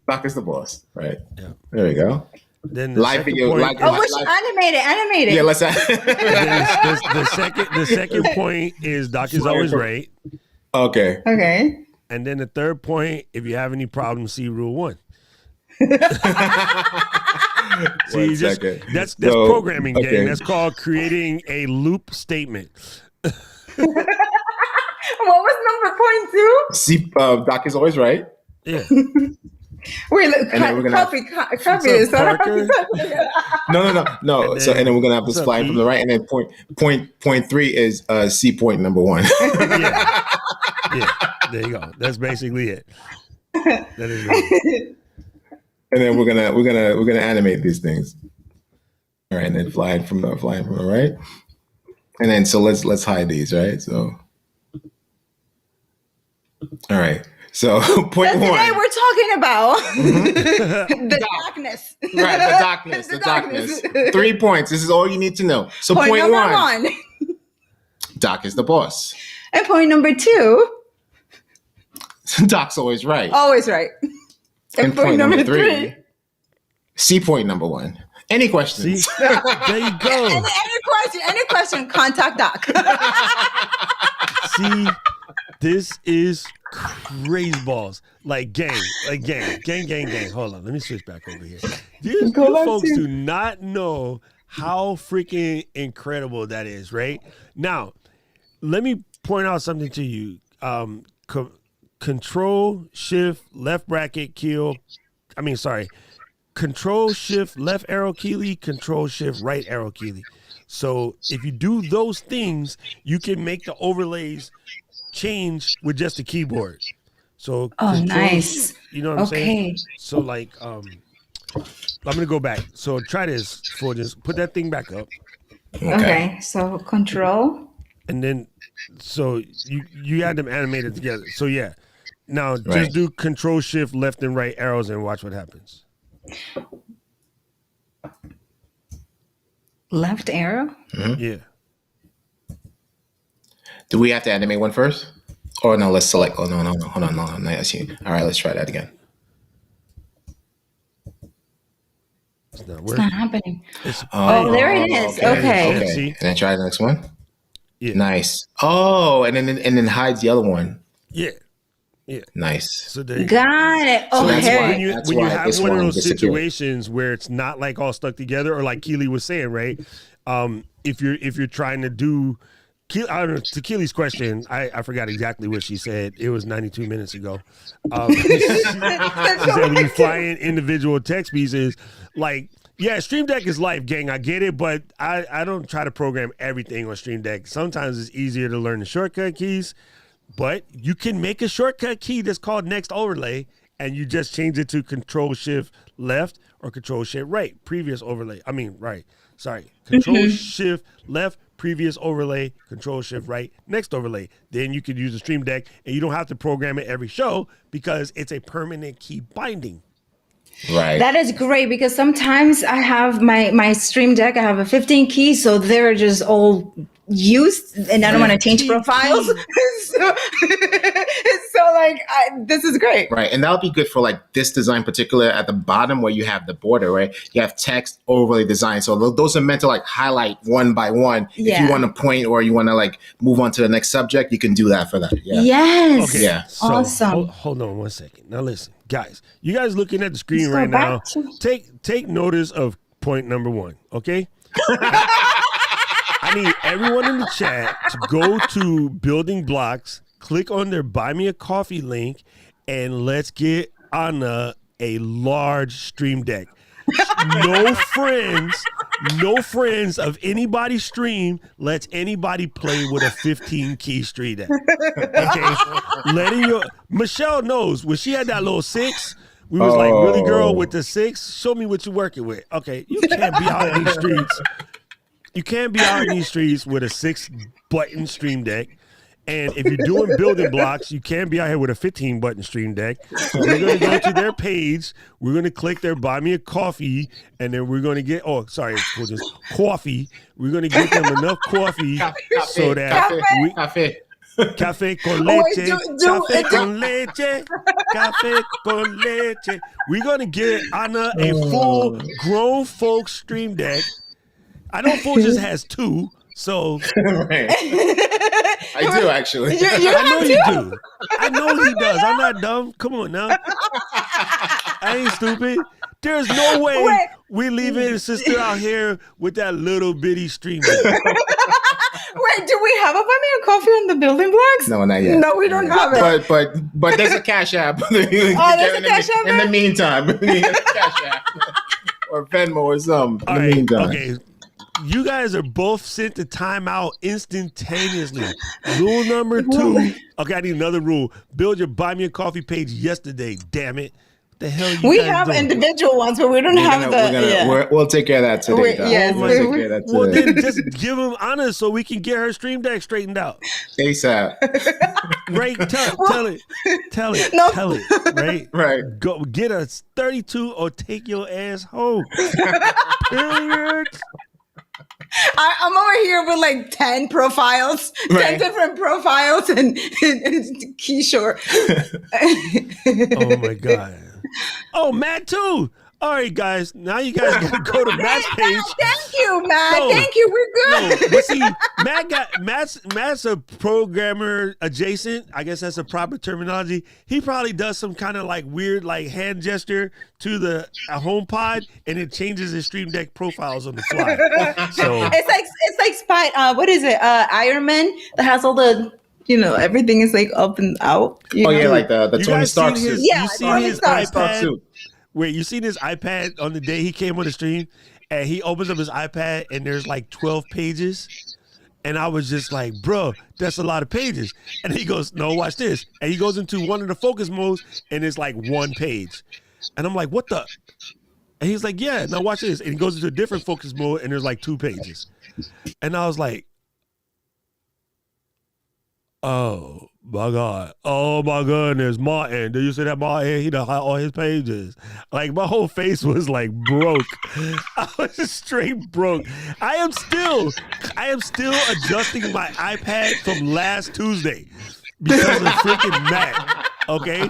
Doc is the boss. Right. Yeah. There we go. Then the Live second video. point Like, is- Oh, which animated. yeah. Let's. then the second point is Doc is always right. Okay. Okay. And then the third point, if you have any problems, see rule 1. See, One you just second. that's So, programming, gang. okay. That's called creating a loop statement. What was number 0.2? See, Doc is always right. Yeah. Wait, look, And then we're gonna copy this. Parker? No. And So and then we're gonna have what's this up, flying E? from the right, and then point 3 is C point number 1. Yeah. Yeah. There you go. That's basically it. That is it. And then we're gonna animate these things. All right, and then flying from the right. And then so let's hide these, right? So all right. So point Today 1. we're talking about the darkness. Right, the darkness. 3 points. This is all you need to know. So Point point number 1, 1. Doc is the boss. And point number 2, Doc's always right. always right. And point number 3, C point number 1. Any See? questions? There you go. Any question, contact Doc. See, this is crazy balls. Like gang. Hold on, let me switch back over here. You folks do not know how freaking incredible that is, right? Now, let me point out something to you. Control Shift left bracket kill. Control Shift left arrow key, Control Shift right arrow key. So if you do those things, you can make the overlays change with just the keyboard. So nice. You know what I'm saying? So like I'm gonna go back. So try this for just put that thing back up. Okay, so control. And then so you had them animated together. So yeah. Now Right. just do Control Shift left and right arrows and watch what happens. Left arrow? Yeah. Do we have to animate one first? Or no, let's select. Oh, no. Hold on. No, I see. All right, let's try that again. It's not It's working. not happening. It's Oh, there it is. Okay. Yeah, see? And then try the next one. Yeah. Nice. Oh, and then hides the other one. Yeah. Nice. So there you go. Got it. So Oh, that's here. why- When you That's why have this one of one those disappeared. situations where it's not like all stuck together, or like Keely was saying, right? If you're trying to do To Keely's question, I forgot exactly what she said. It was 92 minutes ago. She said when you fly in individual text pieces, like, yeah, Stream Deck is life, gang. I get it, but I don't try to program everything on Stream Deck. Sometimes it's easier to learn the shortcut keys, but you can make a shortcut key that's called Next Overlay, and you just change it to Control-Shift left or Control-Shift right. Previous overlay. I mean, right. Sorry. Control-Shift left, previous overlay, Control-Shift right, next overlay. Then you could use the Stream Deck, and you don't have to program it every show because it's a permanent key binding. Right. That is great because sometimes I have my Stream Deck, I have a 15 key, so they're just all used and I don't want to change 15 profiles. so like, this is great. Right. And that'll be good for like this design particular at the bottom where you have the border, right? You have text overlay design. So those are meant to like highlight one by one. If Yeah. you want to point or you want to like move on to the next subject, you can do that for that. Yeah. Yes. Okay. Yeah. So, Awesome. Hold on one second. Now listen, guys. You guys looking at the screen Let's go right now. back to- Take notice of point number 1. Okay. I need everyone in the chat to go to Building Blocks, click on their Buy Me a Coffee link, and let's get Anna a large Stream Deck. No friends of anybody's stream lets anybody play with a 15 key Stream Deck. Okay, Michelle knows when she had that little 6. We was like, really, girl, with the 6? Show me what you're working with. Okay, you can't be out in these streets. You can't be out in these streets with a 6-button Stream Deck. And if you're doing Building Blocks, you can't be out here with a 15-button Stream Deck. So we're going to go to their page. We're going to click their Buy Me a Coffee. And then we're going to get, coffee. We're going to get them enough coffee so that we... Cafe. Café con Wait, leche, café con leche, café con leche. We're going to get Anna a full grown folk Stream Deck. I know Full just has 2, so Right. I do actually. I know you do. I know he does. I'm not dumb. Come on now. I ain't stupid. There's no way Wait. we leaving his sister out here with that little bitty Stream Deck. Wait, do we have a Buy Me a Coffee on the Building Blocks? No, not yet. No, we don't have it. But there's a Cash App. there's a Cash App, in the man? meantime. There's a Cash App. Or Venmo or something. All In the right, meantime. okay. You guys are both sent to timeout instantaneously. Rule number 2. Okay, I need another rule. Build your Buy Me a Coffee page yesterday. Damn it! What the hell you We guys have doing? individual ones, but we don't have We'll take care of that today. guys. yes, We'll take care of that Well, today. then just give them honor so we can get her Stream Deck straightened out. ASAP. Right? Tell it. No. Tell it. Right? Right. Go get a 32 or take your ass home. Period. I'm over here with like 10 profiles, 10 Right. different profiles, and Kishore. Oh my God. Oh, Matt too. All right, guys. Now you guys gotta go to Matt's page. Thank you, Matt. No. Thank you. We're No, good. but see, Matt's a programmer adjacent. I guess that's a proper terminology. He probably does some kind of like weird like hand gesture to the HomePod, and it changes his Stream Deck profiles on the fly. So It's like Spy. What is it? Iron Man that has all the, everything is like up and out. Oh yeah, like the you Tony guys Stark seen suit. his, Yeah, you seen Tony his Stark iPad? suit. Wait, you seen his iPad on the day he came on the stream, and he opens up his iPad and there's like 12 pages. And I was just like, bro, that's a lot of pages. And he goes, no, watch this. And he goes into one of the focus modes and it's like 1 page. And I'm like, what the? And he's like, yeah, now watch this. And he goes into a different focus mode and there's like 2 pages. And I was like, oh my God. Oh my goodness. Martin. Did you see that Martin? He done hide all his pages. Like my whole face was like broke. I was just straight broke. I am still adjusting my iPad from last Tuesday because of freaking Matt. Okay.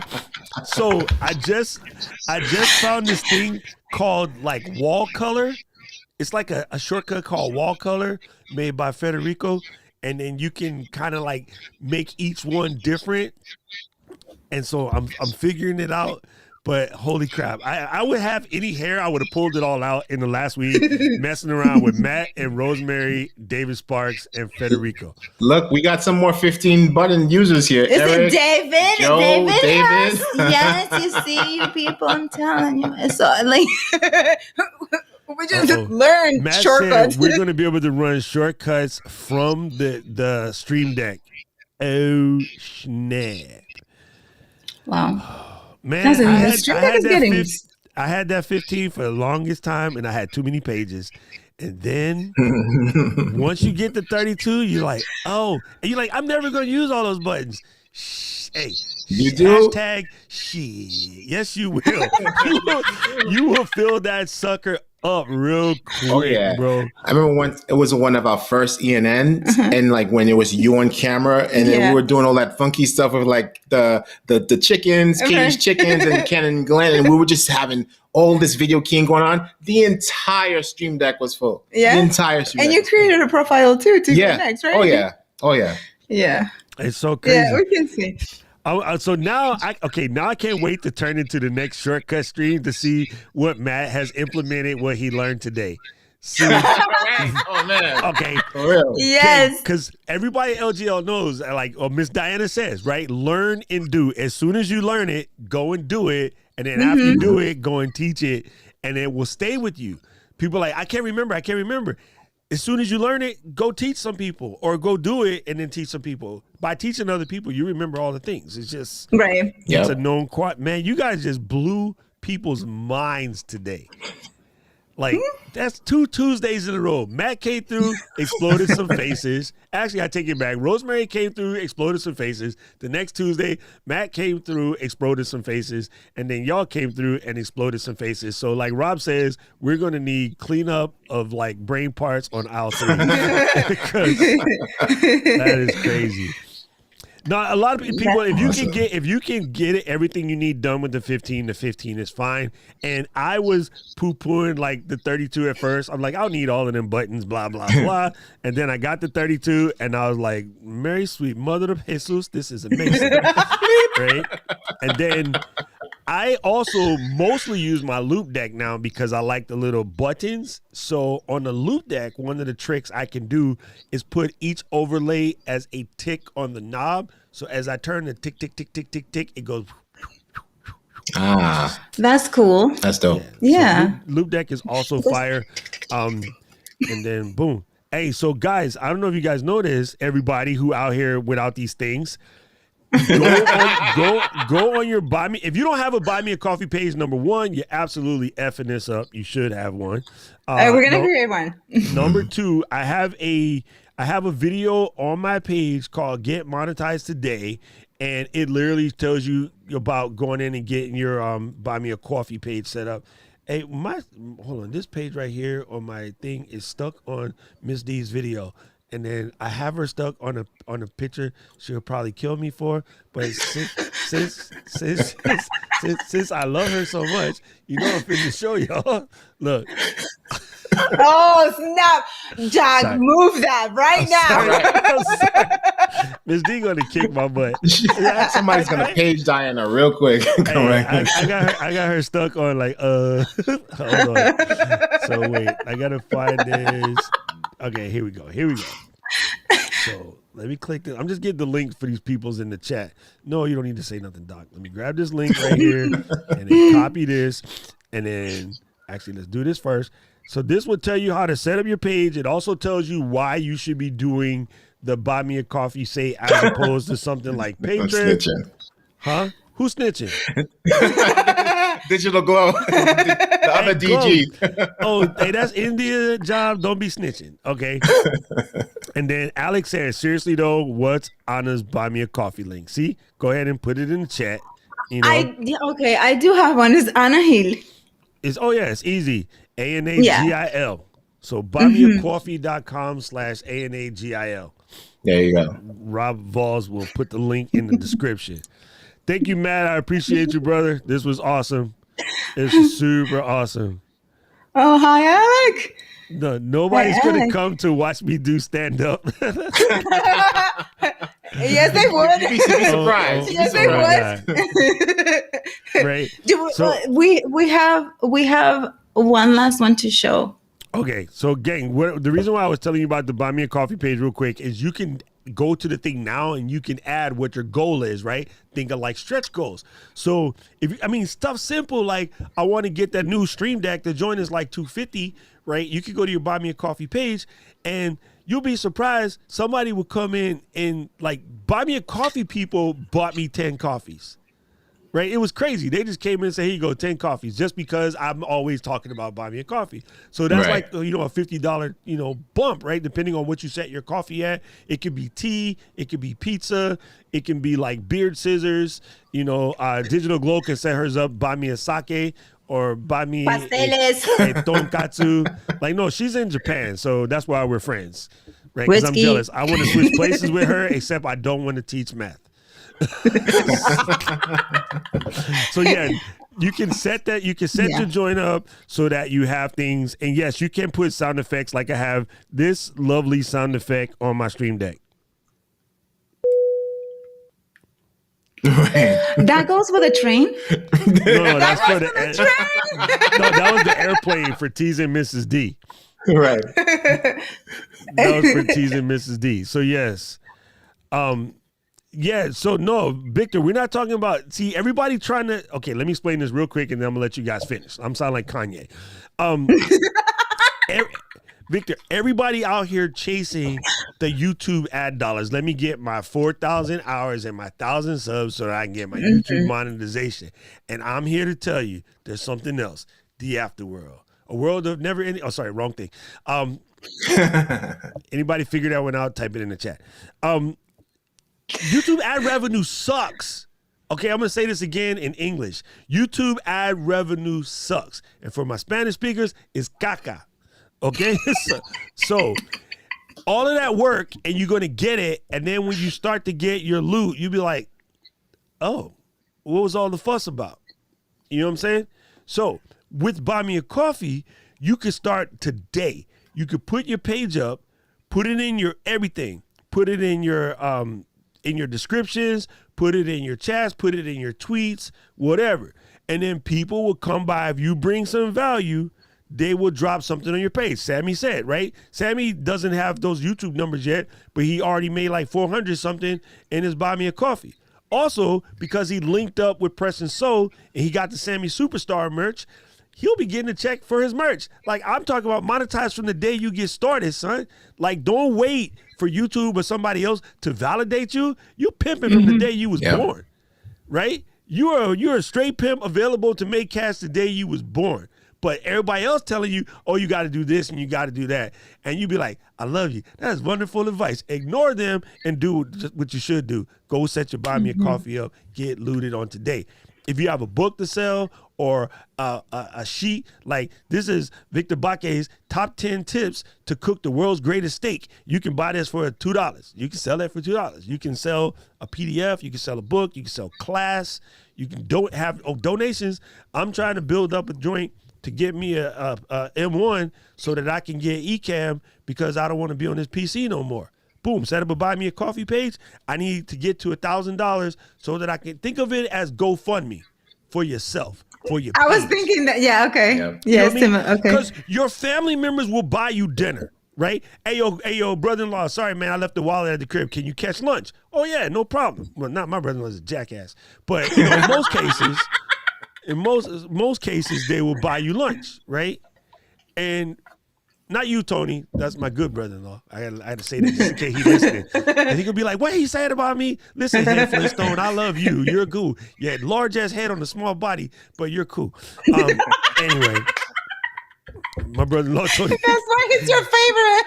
So I just found this thing called like wall color. It's like a shortcut called wall color made by Federico. And then you can kind of like make each one different. And so I'm figuring it out. But holy crap, I would have any hair, I would have pulled it all out in the last week, messing around with Matt and Rosemary, David Sparks, and Federico. Look, we got some more 15 button users here. Is Eric, it David? Joe, David. David. Yes, you see, you people, I'm telling you. So, like, we just learned Matt shortcuts. said we're going to be able to run shortcuts from the Stream Deck. Oh, snap. Wow. Man, That's I amazing. Stream Deck is getting... I had that 15 for the longest time, and I had too many pages. And then once you get to 32, you're like, oh, and you're like, I'm never going to use all those buttons. Hey, You do? hashtag shit. Yes, you will. you will fill that sucker up real quick, bro. I remember once it was one of our first ENNs, and like when it was you on camera, and then we were doing all that funky stuff with like the chickens, caged chickens, and Ken and Glenn, and we were just having all this video keying going on. The entire Stream Deck was full. Yeah, the entire Stream and Deck. you created a profile too to connect, right? Oh yeah. Yeah. It's so crazy. Yeah, we can see. So now I can't wait to turn into the next shortcut stream to see what Matt has implemented, what he learned today. See, Oh man. okay. For real. Yes. Because everybody at LGL knows, like Miss Diana says, right? Learn and do. As soon as you learn it, go and do it. And then after you do it, go and teach it. And it will stay with you. People are like, I can't remember. As soon as you learn it, go teach some people or go do it and then teach some people. By teaching other people, you remember all the things. It's just, right. It's a known quad. Man, you guys just blew people's minds today. Like, that's 2 Tuesdays in a row. Matt came through, exploded some faces. Actually, I take it back. Rosemary came through, exploded some faces. The next Tuesday, Matt came through, exploded some faces. And then y'all came through and exploded some faces. So like Rob says, we're going to need cleanup of like brain parts on aisle 3. Because that is crazy. No, a lot of people, if you can get it, everything you need done with the 15 is fine. And I was poo-pooing like the 32 at first. I'm like, I'll need all of them buttons, blah, blah, blah. And then I got the 32 and I was like, Mary, sweet mother of Jesus, this is amazing. Right? And then I also mostly use my loop deck now because I like the little buttons. So on the loop deck, one of the tricks I can do is put each overlay as a tick on the knob. So as I turn the tick, tick, tick, tick, tick, tick, it goes. That's cool. That's dope. Yeah. So loop deck is also fire. And then boom. Hey, so guys, I don't know if you guys know this, everybody who out here without these things. Go on your buy me. If you don't have a buy me a coffee page, number one, you're absolutely effing this up. You should have one. We're gonna create one. Number two, I have a video on my page called Get Monetized Today, and it literally tells you about going in and getting your buy me a coffee page set up. Hey, hold on, this page right here on my thing is stuck on Miss D's video. And then I have her stuck on a picture she'll probably kill me for. But since I love her so much, you know I'm finna show y'all. Look. Oh, snap. Jack, sorry. Move that right now. Miss D gonna kick my butt. Somebody's gonna page Diana real quick. I got her stuck on like hold on. So wait, I gotta find this. Okay, here we go. So let me click this. I'm just getting the link for these peoples in the chat. No, you don't need to say nothing, Doc. Let me grab this link right here and then copy this. And then actually, let's do this first. So this will tell you how to set up your page. It also tells you why you should be doing the buy me a coffee say as opposed to something like Patreon. Huh? Who's snitching? Digital Glow. The other DG. Oh, hey, that's India job. Don't be snitching. Okay. And then Alex says, seriously though, what's Anna's buy me a coffee link? See? Go ahead and put it in the chat. You know? I do have one. It's Anna Hill. It's easy. ANAGIL. So buymeacoffee.com/ANAGIL. There you go. Rob Vols will put the link in the description. Thank you, Matt. I appreciate you, brother. This was awesome. It's super awesome. Oh, hi, Alec. No, nobody's going to come to watch me do stand up. Yes, they would. You'd be surprised. Yes, You'd be they surprised. would. Right. Do So we have one last one to show. okay, so gang, the reason why I was telling you about the Buy Me a Coffee page real quick is you can go to the thing now and you can add what your goal is, right? Think of like stretch goals. So stuff simple like I want to get that new Stream Deck. The joint is like $250, right? You could go to your Buy Me a Coffee page and you'll be surprised somebody will come in and like Buy Me a Coffee people bought me 10 coffees. Right, it was crazy. They just came in and said, "Here you go, 10 coffees," just because I'm always talking about Buy Me a Coffee. So that's Right. like a $50 bump, right? Depending on what you set your coffee at. It could be tea, it could be pizza, it can be like beard scissors. Digital Glow can set hers up. Buy me a sake or buy me Pasteles. a tonkatsu. Like no, she's in Japan, so that's why we're friends, right? Because I'm Whiskey. jealous. I want to switch places with her, except I don't want to teach math. So yeah, you can set that. You can set Yeah. your joint up so that you have things. And yes, you can put sound effects. Like I have this lovely sound effect on my Stream Deck. That goes with a train. No, that's for the. No, that was the airplane for T's and Mrs. D. Right. That was for T's and Mrs. D. So yes, yeah. So no, Victor, we're not talking about. See, everybody trying to. Okay, let me explain this real quick, and then I'm gonna let you guys finish. I'm sounding like Kanye. Victor, everybody out here chasing the YouTube ad dollars. Let me get my 4,000 hours and my 1,000 subs so that I can get my YouTube monetization. And I'm here to tell you, there's something else. The afterworld, a world of never ending. Oh, sorry, wrong thing. Anybody figure that one out? Type it in the chat. YouTube ad revenue sucks. Okay, I'm going to say this again in English. YouTube ad revenue sucks. And for my Spanish speakers, it's caca. Okay? So all of that work and you're going to get it. And then when you start to get your loot, you'll be like, oh, what was all the fuss about? You know what I'm saying? So with Buy Me a Coffee, you can start today. You could put your page up, put it in your everything, put it in your descriptions, put it in your chats, put it in your tweets, whatever. And then people will come by. If you bring some value, they will drop something on your page. Sammy said, right? Sammy doesn't have those YouTube numbers yet, but he already made like 400 something in his Buy Me a Coffee. Also, because he linked up with Press and Soul and he got the Sammy Superstar merch, he'll be getting a check for his merch. Like I'm talking about monetize from the day you get started, son. Like don't wait for YouTube or somebody else to validate you. You pimping from the day you was born, right? You're a straight pimp available to make cash the day you was born. But everybody else telling you, oh, you got to do this and you got to do that. And you be like, I love you. That's wonderful advice. Ignore them and do what you should do. Go set your Buy Me a Coffee up. Get looted on today. If you have a book to sell or a sheet, like this is Victor Baque's top 10 tips to cook the world's greatest steak. You can buy this for $2. You can sell that for $2. You can sell a PDF. You can sell a book. You can sell class. You can have donations. I'm trying to build up a joint to get me a M1 so that I can get Ecamm because I don't want to be on this PC no more. Boom, set up a Buy Me a Coffee page. I need to get to $1,000 so that I can think of it as GoFundMe for yourself, for your I was page. thinking that. Yeah. Okay. Yep. Yeah. You know what I mean? Okay. Because your family members will buy you dinner, right? Hey, yo, brother-in-law, sorry, man, I left the wallet at the crib. Can you catch lunch? Oh, yeah, no problem. Well, not my brother-in-law's a jackass. But in most cases... In most cases, they will buy you lunch, right? And not you, Tony. That's my good brother-in-law. I had to say that just in case he's listening. And he could be like, what he said about me? Listen, Head Flintstone, I love you. You're cool. You had large-ass head on a small body, but you're cool. Anyway, my brother-in-law, Tony. That's why he's your favorite.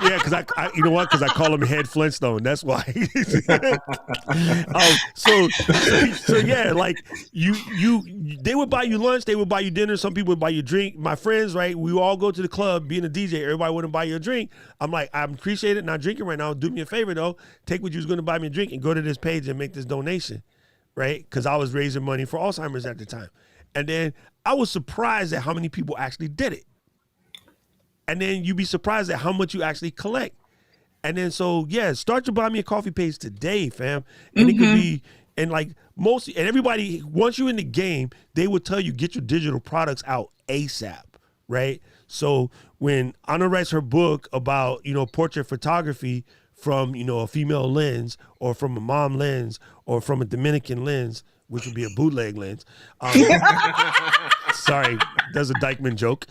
Yeah, because I you know what? Because I call him Head Flintstone. That's why. So yeah, like they would buy you lunch, they would buy you dinner. Some people would buy you drink. My friends, right? We all go to the club, being a DJ. Everybody wouldn't buy you a drink. I'm like, I appreciate it. Not drinking right now. Do me a favor though. Take what you was going to buy me a drink and go to this page and make this donation, right? Because I was raising money for Alzheimer's at the time, and then I was surprised at how many people actually did it. And then you'd be surprised at how much you actually collect. And then so yeah, start your buy me a coffee page today, fam. And it could be and like most and everybody once you're in the game, they will tell you get your digital products out ASAP, right? So when Anna writes her book about portrait photography from a female lens or from a mom lens or from a Dominican lens, which would be a bootleg lens. Sorry, that's a Dykeman joke.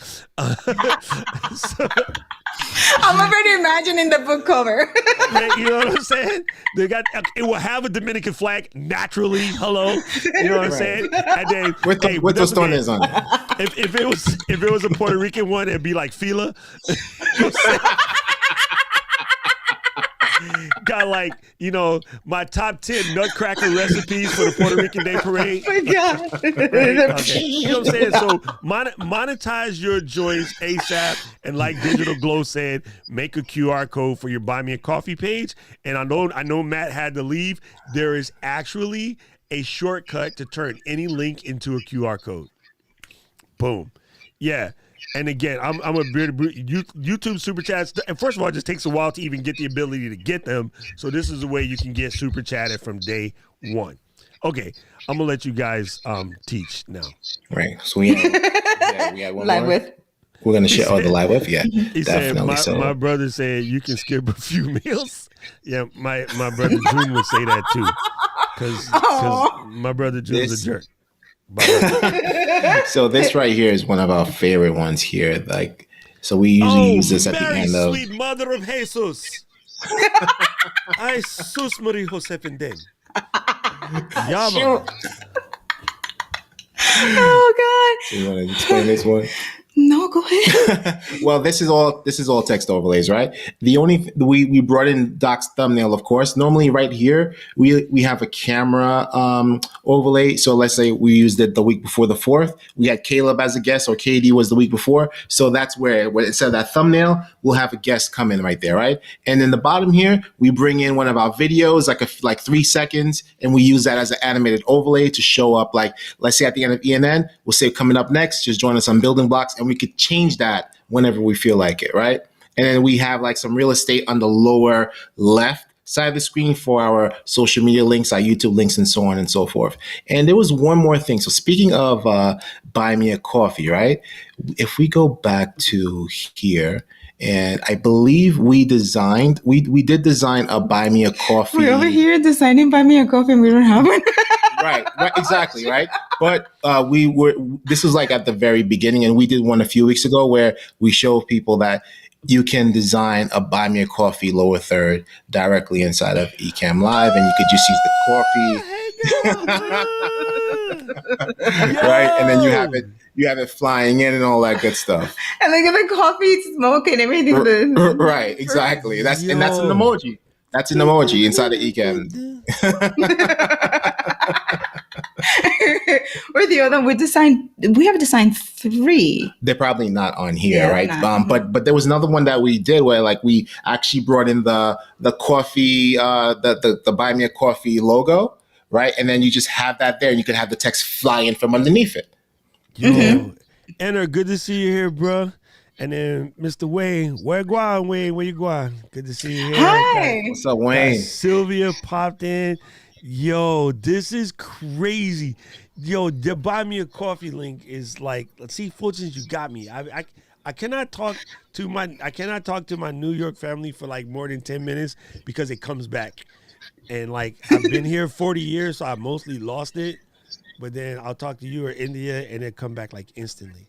I'm already imagining the book cover. Right, you know what I'm saying? It will have a Dominican flag naturally. Hello, you know what I'm saying? And then with those stones on it. If it was a Puerto Rican one, it'd be like Fila. Got like my top 10 nutcracker recipes for the Puerto Rican Day Parade. Oh my God. Right? Okay. You know what I'm saying? So monetize your joints ASAP, and like Digital Glow said, make a QR code for your Buy Me a Coffee page. And I know Matt had to leave. There is actually a shortcut to turn any link into a QR code. Boom. Yeah. And again, I'm a YouTube super chats. And first of all, it just takes a while to even get the ability to get them. So this is a way you can get super chatted from day one. Okay, I'm gonna let you guys teach now. Right. So we have one Live more. with. We're gonna share the live with. Yeah, He definitely. said, my brother said you can skip a few meals. Yeah, my brother June would say that too, because my brother June's a jerk. So this right here is one of our favorite ones here. Like, so we usually use this at the end of. Sweet Mother of Jesus. Ay, sus Maria Jose Pendem. Yama. Oh God. So you want to explain this one? No, go ahead. Well, this is all text overlays, right? The only we brought in Doc's thumbnail, of course. Normally, right here we have a camera overlay. So let's say we used it the week before the 4th. We had Caleb as a guest, or KD was the week before. So that's where instead of that thumbnail, we'll have a guest come in right there, right? And in the bottom here, we bring in one of our videos, like 3 seconds, and we use that as an animated overlay to show up. Like, let's say at the end of ENN, we'll say coming up next, just join us on Building Blocks. And we could change that whenever we feel like it, right? And then we have like some real estate on the lower left side of the screen for our social media links, our YouTube links, and so on and so forth. And there was one more thing. So speaking of Buy Me a Coffee, right? If we go back to here, and I believe we did design a Buy Me a Coffee. We're over here designing Buy Me a Coffee and we don't have one. Right, exactly, right. But this was like at the very beginning, and we did one a few weeks ago where we show people that you can design a Buy Me a Coffee lower third directly inside of Ecamm Live, and you could just use the coffee. Right, and then you have it flying in and all that good stuff. And look at the coffee smoke and everything. Right, exactly. That's an emoji. That's an emoji inside of Ecamm. Or the other, we have designed 3. They're probably not on here, right? Not. But there was another one that we did where like we actually brought in the coffee, the Buy Me a Coffee logo, right? And then you just have that there, and you can have the text fly in from underneath it. Yo, Enner, good to see you here, bro. And then Mr. Wayne, where you going? Good to see you here. Hi. What's up, Wayne? Sylvia popped in. Yo, this is crazy. Yo, the Buy Me a Coffee link is like, let's see, Fuljens, you got me. I cannot talk to my New York family for like more than 10 minutes because it comes back. And like I've been here 40 years, so I mostly lost it. But then I'll talk to you or India and it come back like instantly.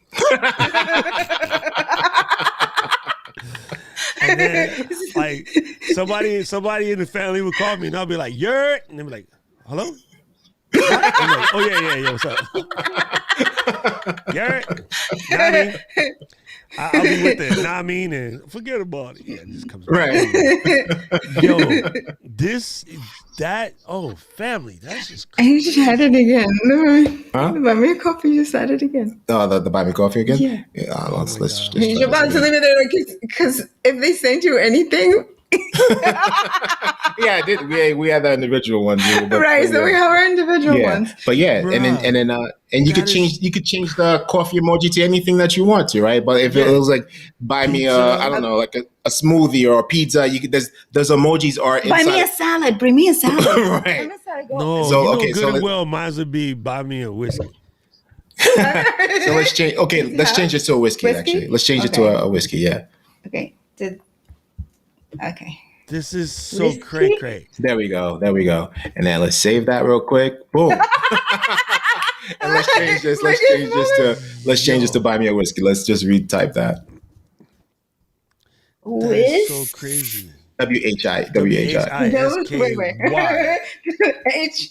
And then like somebody in the family would call me and I'll be like, "You're," and they'll be like, "Hello?" I'm like, "Oh yeah, what's up?" You're, you know what I mean? I'll be with it. Nah, I mean, and forget about it. Yeah, it just comes back. Right. Yo, family. That's just crazy. And you just had it again. Huh? Buy Me a Coffee, you just had it again. Oh, the Buy Me Coffee again? Yeah. Let's You're about to leave it there because if they send you anything, Yeah, I did. We had the individual ones. Right. So we have our individual ones. But yeah, and you could that is- change the coffee emoji to anything that you want to, right? But if it was like buy me I don't know, like a smoothie or a pizza, you could there's emojis are Buy me a inside. salad. Bring me a salad. Right. Bring me a salad. Go. No, So, you know, okay, good so and let- well, mine would be buy me a whiskey. So let's change. Okay, let's change it to a whiskey. Whiskey? Actually, let's change it to a whiskey. Yeah. Okay. Okay. This is so Whiskey? cray. There we go. And then let's save that real quick. Boom. And let's change this. Let's change this to buy me a whiskey. Let's just retype that. That is so crazy. WHI. Wait. H.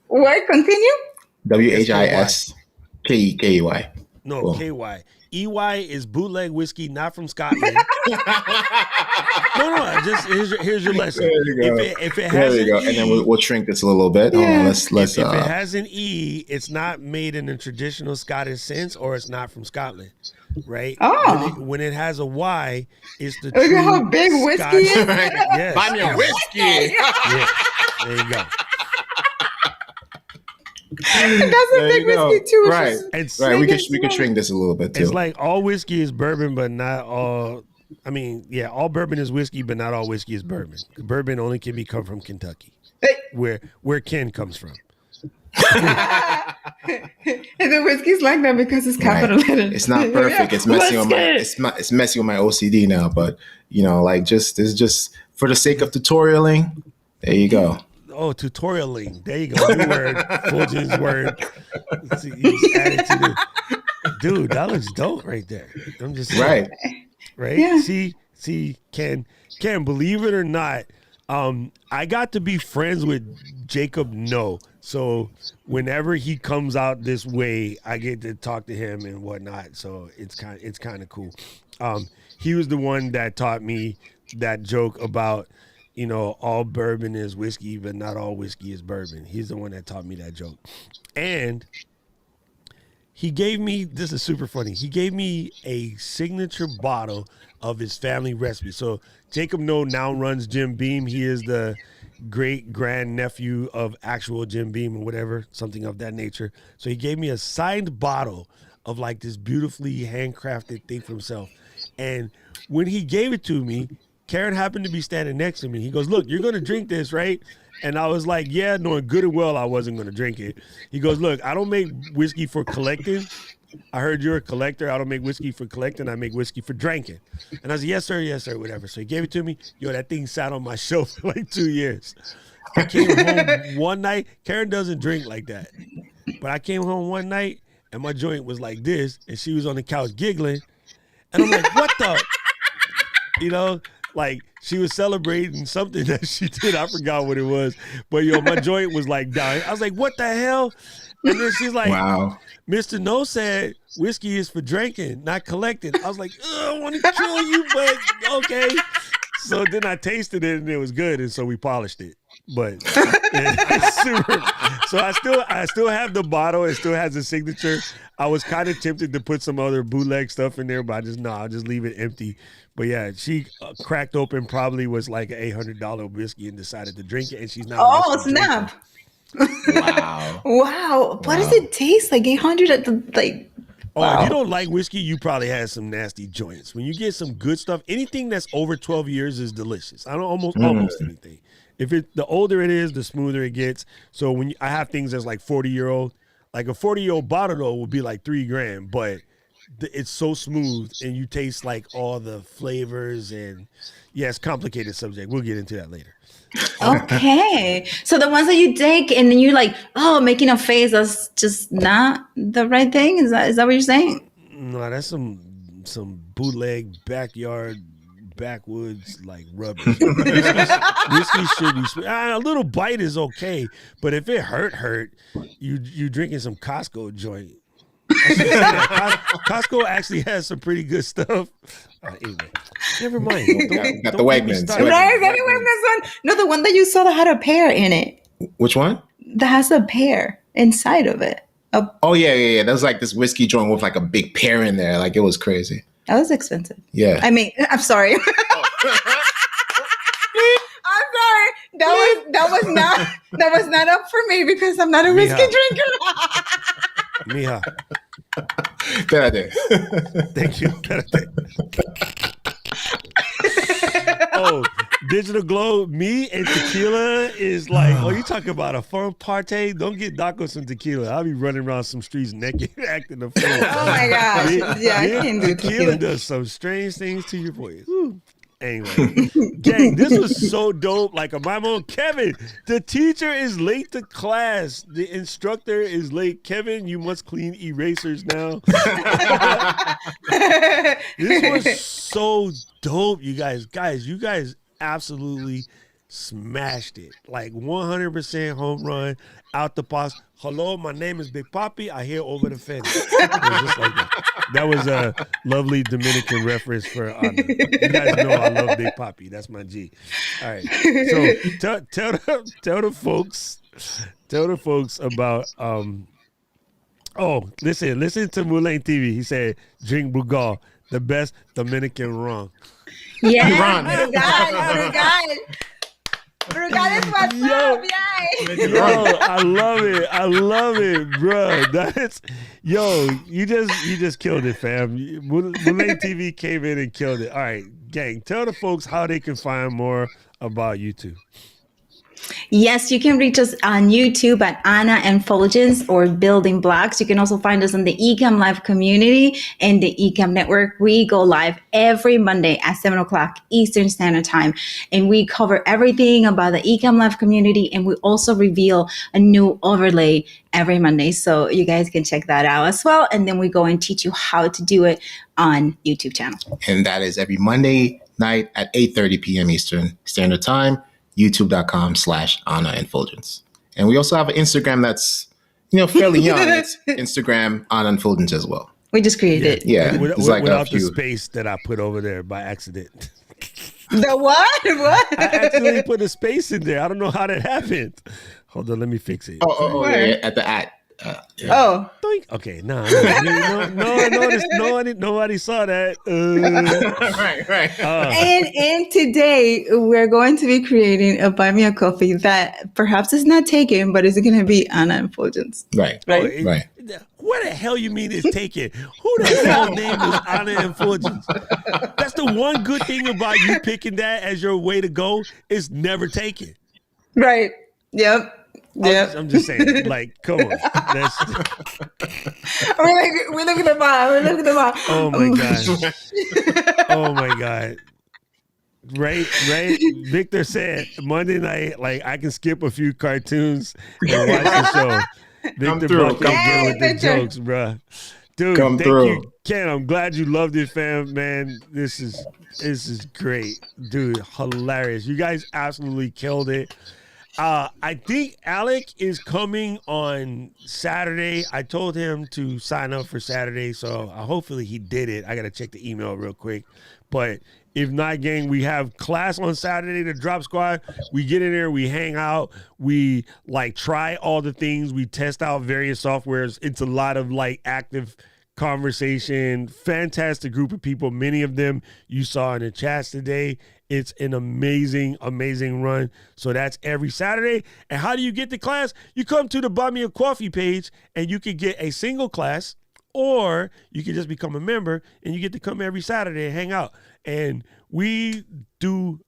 What? Continue. WHISKEY. No, Cool. KY. EY is bootleg whiskey, not from Scotland. no. Just here's your lesson. There you go. If it There has we an go. E, And then we'll shrink this a little bit. Hold on, let's if it has an E, it's not made in a traditional Scottish sense, or it's not from Scotland, right? Oh. When it has a Y, it's the Look at true how big whiskey Scotch- is. Yes. buy me a whiskey. Yeah. There you go. That's a There big you go. whiskey too. Right. It's Right. We Make can it shrink this a little bit too. It's like all whiskey is bourbon, but not all. I mean, yeah, all bourbon is whiskey, but not all whiskey is bourbon. Bourbon only can come from Kentucky, where Ken comes from. And the whiskey's like that because it's capital Right. letters. It's not perfect. It's messy on my Whiskey. it's messy on my OCD now, but like it's just for the sake of tutorialing. There you go. Oh, tutorialing. There you go. New word. Fuljens word. See, you just add it to the. Dude, that looks dope right there. I'm just saying, Right. right? Yeah. See, Ken, believe it or not, I got to be friends with Jacob No. So whenever he comes out this way, I get to talk to him and whatnot. So it's kind of cool. He was the one that taught me that joke about, all bourbon is whiskey, but not all whiskey is bourbon. He's the one that taught me that joke. And he gave me, this is super funny, he gave me a signature bottle of his family recipe. So Jacob No now runs Jim Beam. He is the great grand nephew of actual Jim Beam or whatever, something of that nature. So he gave me a signed bottle of like this beautifully handcrafted thing for himself. And when he gave it to me, Karen happened to be standing next to me. He goes, "Look, you're going to drink this, right?" And I was like, yeah, knowing good and well I wasn't going to drink it. He goes, "Look, I don't make whiskey for collecting. I heard you're a collector. I don't make whiskey for collecting. I make whiskey for drinking." And I said, yes, sir, whatever. So he gave it to me. Yo, that thing sat on my shelf for like 2 years. I came home one night. Karen doesn't drink like that. But I came home one night and my joint was like this. And she was on the couch giggling. And I'm like, what the? Like she was celebrating something that she did. I forgot what it was. But my joint was like down. I was like, what the hell? And then she's like, Wow. Mr. No said whiskey is for drinking, not collecting. I was like, I want to kill you, but okay. So then I tasted it and it was good. And so we polished it. But it's super. So I still have the bottle. It still has a signature. I was kind of tempted to put some other bootleg stuff in there, but I'll just leave it empty. But yeah, she cracked open probably was like an $800 whiskey and decided to drink it. And she's not. Oh, snap. Wow. Wow. What does it taste like? 800 at the, like. Oh, Wow. if you don't like whiskey, you probably had some nasty joints. When you get some good stuff, anything that's over 12 years is delicious. I don't almost anything. If the older it is, the smoother it gets. So when I have things that's like 40-year-old, like a 40-year-old bottle though will be like $3,000, but it's so smooth and you taste like all the flavors and it's complicated subject. We'll get into that later. Okay. So the ones that you take and then you're like, oh, making a face, that's just not the right thing. Is that what you're saying? No, that's some bootleg backyard backwoods like rubbish. Whiskey should be sweet. A little bite is okay, but if it hurt, you drinking some Costco joint. Costco actually has some pretty good stuff. Anyway, never mind. Got the Wegmans. Right? No, the one that you saw that had a pear in it. Which one? That has a pear inside of it. Oh yeah. That was like this whiskey joint with like a big pear in there. Like it was crazy. That was expensive. Yeah. I mean, I'm sorry. that was not up for me because I'm not a whiskey Mija. drinker. Mija, Espérate. thank you. Espérate. Oh, Digital Glow, me and tequila is like, oh, you talking about a fun party? Don't get Daco some tequila. I'll be running around some streets naked, acting a fool. Oh my gosh. Yeah, I can't do tequila. Does some strange things to your voice. Woo. Anyway, gang, this was so dope. Like a memo, Kevin, the teacher is late to class. The instructor is late. Kevin, you must clean erasers now. This was so dope, you guys. Guys, you guys absolutely smashed it. Like 100% home run out the box. Hello, my name is Big Papi. I hear over the fence. It was just like that. That was a lovely Dominican reference for Anna. You guys know I love Big Papi. That's my G. All right. So tell the folks about listen to Moulin TV. He said drink Brugal, the best Dominican rum. Yeah, Ron. Brugal is what's up, yay. Yo, I love it, bro. That's you just killed it, fam. Moulin TV came in and killed it. All right, gang, tell the folks how they can find more about you two. Yes, you can reach us on YouTube at Anna and Fuljens or Building Blocks. You can also find us on the Ecamm Live community and the Ecamm Network. We go live every Monday at 7 o'clock Eastern Standard Time. And we cover everything about the Ecamm Live community. And we also reveal a new overlay every Monday. So you guys can check that out as well. And then we go and teach you how to do it on YouTube channel. And that is every Monday night at 8:30 p.m. Eastern Standard Time. YouTube.com/Anna and Fuljens. And we also have an Instagram that's, fairly young. It's Instagram Anna and Fuljens as well. We just created it. Yeah. Without the space that I put over there by accident. The what? What? I accidentally put a space in there. I don't know how that happened. Hold on, let me fix it. Yeah, at the at. Yeah. Oh. Doink. Okay, no, nobody saw that. Right. And today we're going to be creating a buy me a coffee that perhaps is not taken, but is going to be Anna and Fuljens. Right. What the hell you mean it's taken? Who the hell name is Anna and Fuljens? That's the one good thing about you picking that as your way to go. It's never taken. Right. Yep. I'm just saying, like, come on. We're looking at mine. Oh my god. Right. Victor said Monday night, like, I can skip a few cartoons and watch the show. Victor Bucket good with the jokes, bro. Dude, thank you, Ken. I'm glad you loved it, fam. Man, this is great, dude. Hilarious. You guys absolutely killed it. I think Alec is coming on Saturday. I told him to sign up for Saturday, so hopefully he did it. I got to check the email real quick. But if not, gang, we have class on Saturday, the Drop Squad. We get in there, we hang out, we try all the things, we test out various softwares. It's a lot of active conversation. Fantastic group of people. Many of them you saw in the chats today. It's an amazing run. So that's every Saturday. And how do you get to class? You come to the Buy Me a Coffee page and you can get a single class, or you can just become a member and you get to come every Saturday and hang out. And we do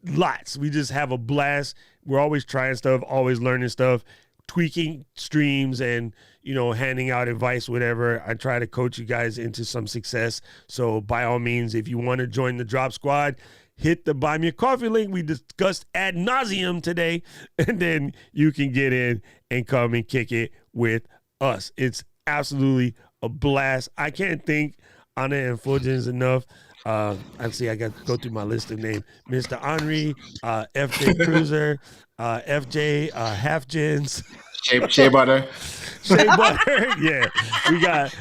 lots. We just have a blast. We're always trying stuff, always learning stuff, tweaking streams and, handing out advice, whatever. I try to coach you guys into some success. So by all means, if you want to join the Drop Squad, hit the Buy Me a Coffee link we discussed ad nauseum today, and then you can get in and come and kick it with us. It's absolutely a blast. I can't thank Anna and Fuljens enough. I got to go through my list of names. Mr. Henri, FJ Cruiser, FJ Halfgens. Shea butter. Shea butter. Yeah. We got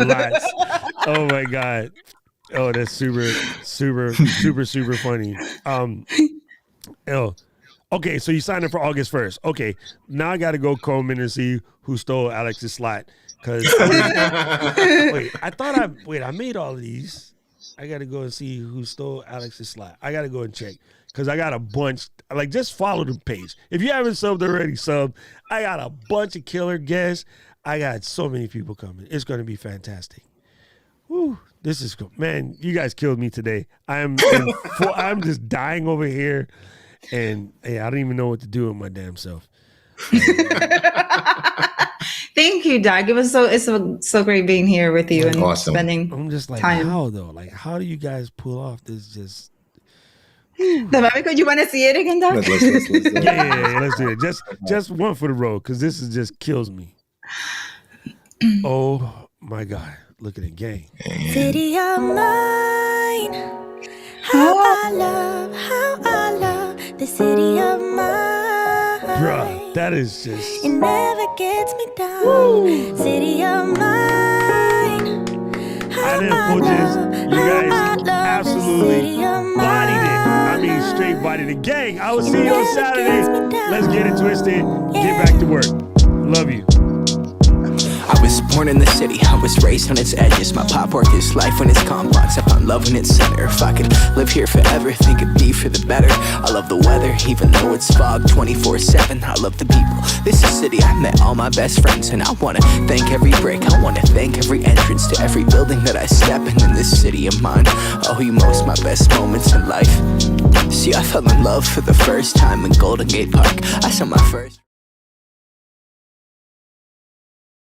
lots. Oh my God. Oh, that's super funny. Okay, so you signed up for August 1st. Okay, now I got to go comb in and see who stole Alex's slot. Because I made all of these. I got to go and see who stole Alex's slot. I got to go and check. because I got a bunch. Like, just follow the page. If you haven't subbed already, sub. I got a bunch of killer guests. I got so many people coming. It's going to be fantastic. Woo, this is good. Man, you guys killed me today. I'm just dying over here. And hey, I don't even know what to do with my damn self. Thank you, Doc. It's so great being here with you and Awesome. spending I'm just like, time. how though? Like, how do you guys pull off this? Just Could you want to see it again, Doc? Let's yeah, let's do it. Just one for the road, because this is just kills me. Oh my God! Look at it, gang. City of mine. How I love the city of mine. Bruh, that is just. It never gets me down. City of mine. I didn't Fuljens. You guys absolutely bodied it. I mean, straight bodied it. Gang, I will see you on Saturday. Let's get it twisted. Get back to work. Love you. I was born in the city, I was raised on its edges. My pop worked his life when it's complex. I found love in its center. If I could live here forever, think it'd be for the better. I love the weather, even though it's fog 24/7. I love the people. This is city, I met all my best friends. And I wanna thank every break, I wanna thank every entrance to every building that I step in this city of mine. I owe you most my best moments in life. See, I fell in love for the first time in Golden Gate Park. I saw my first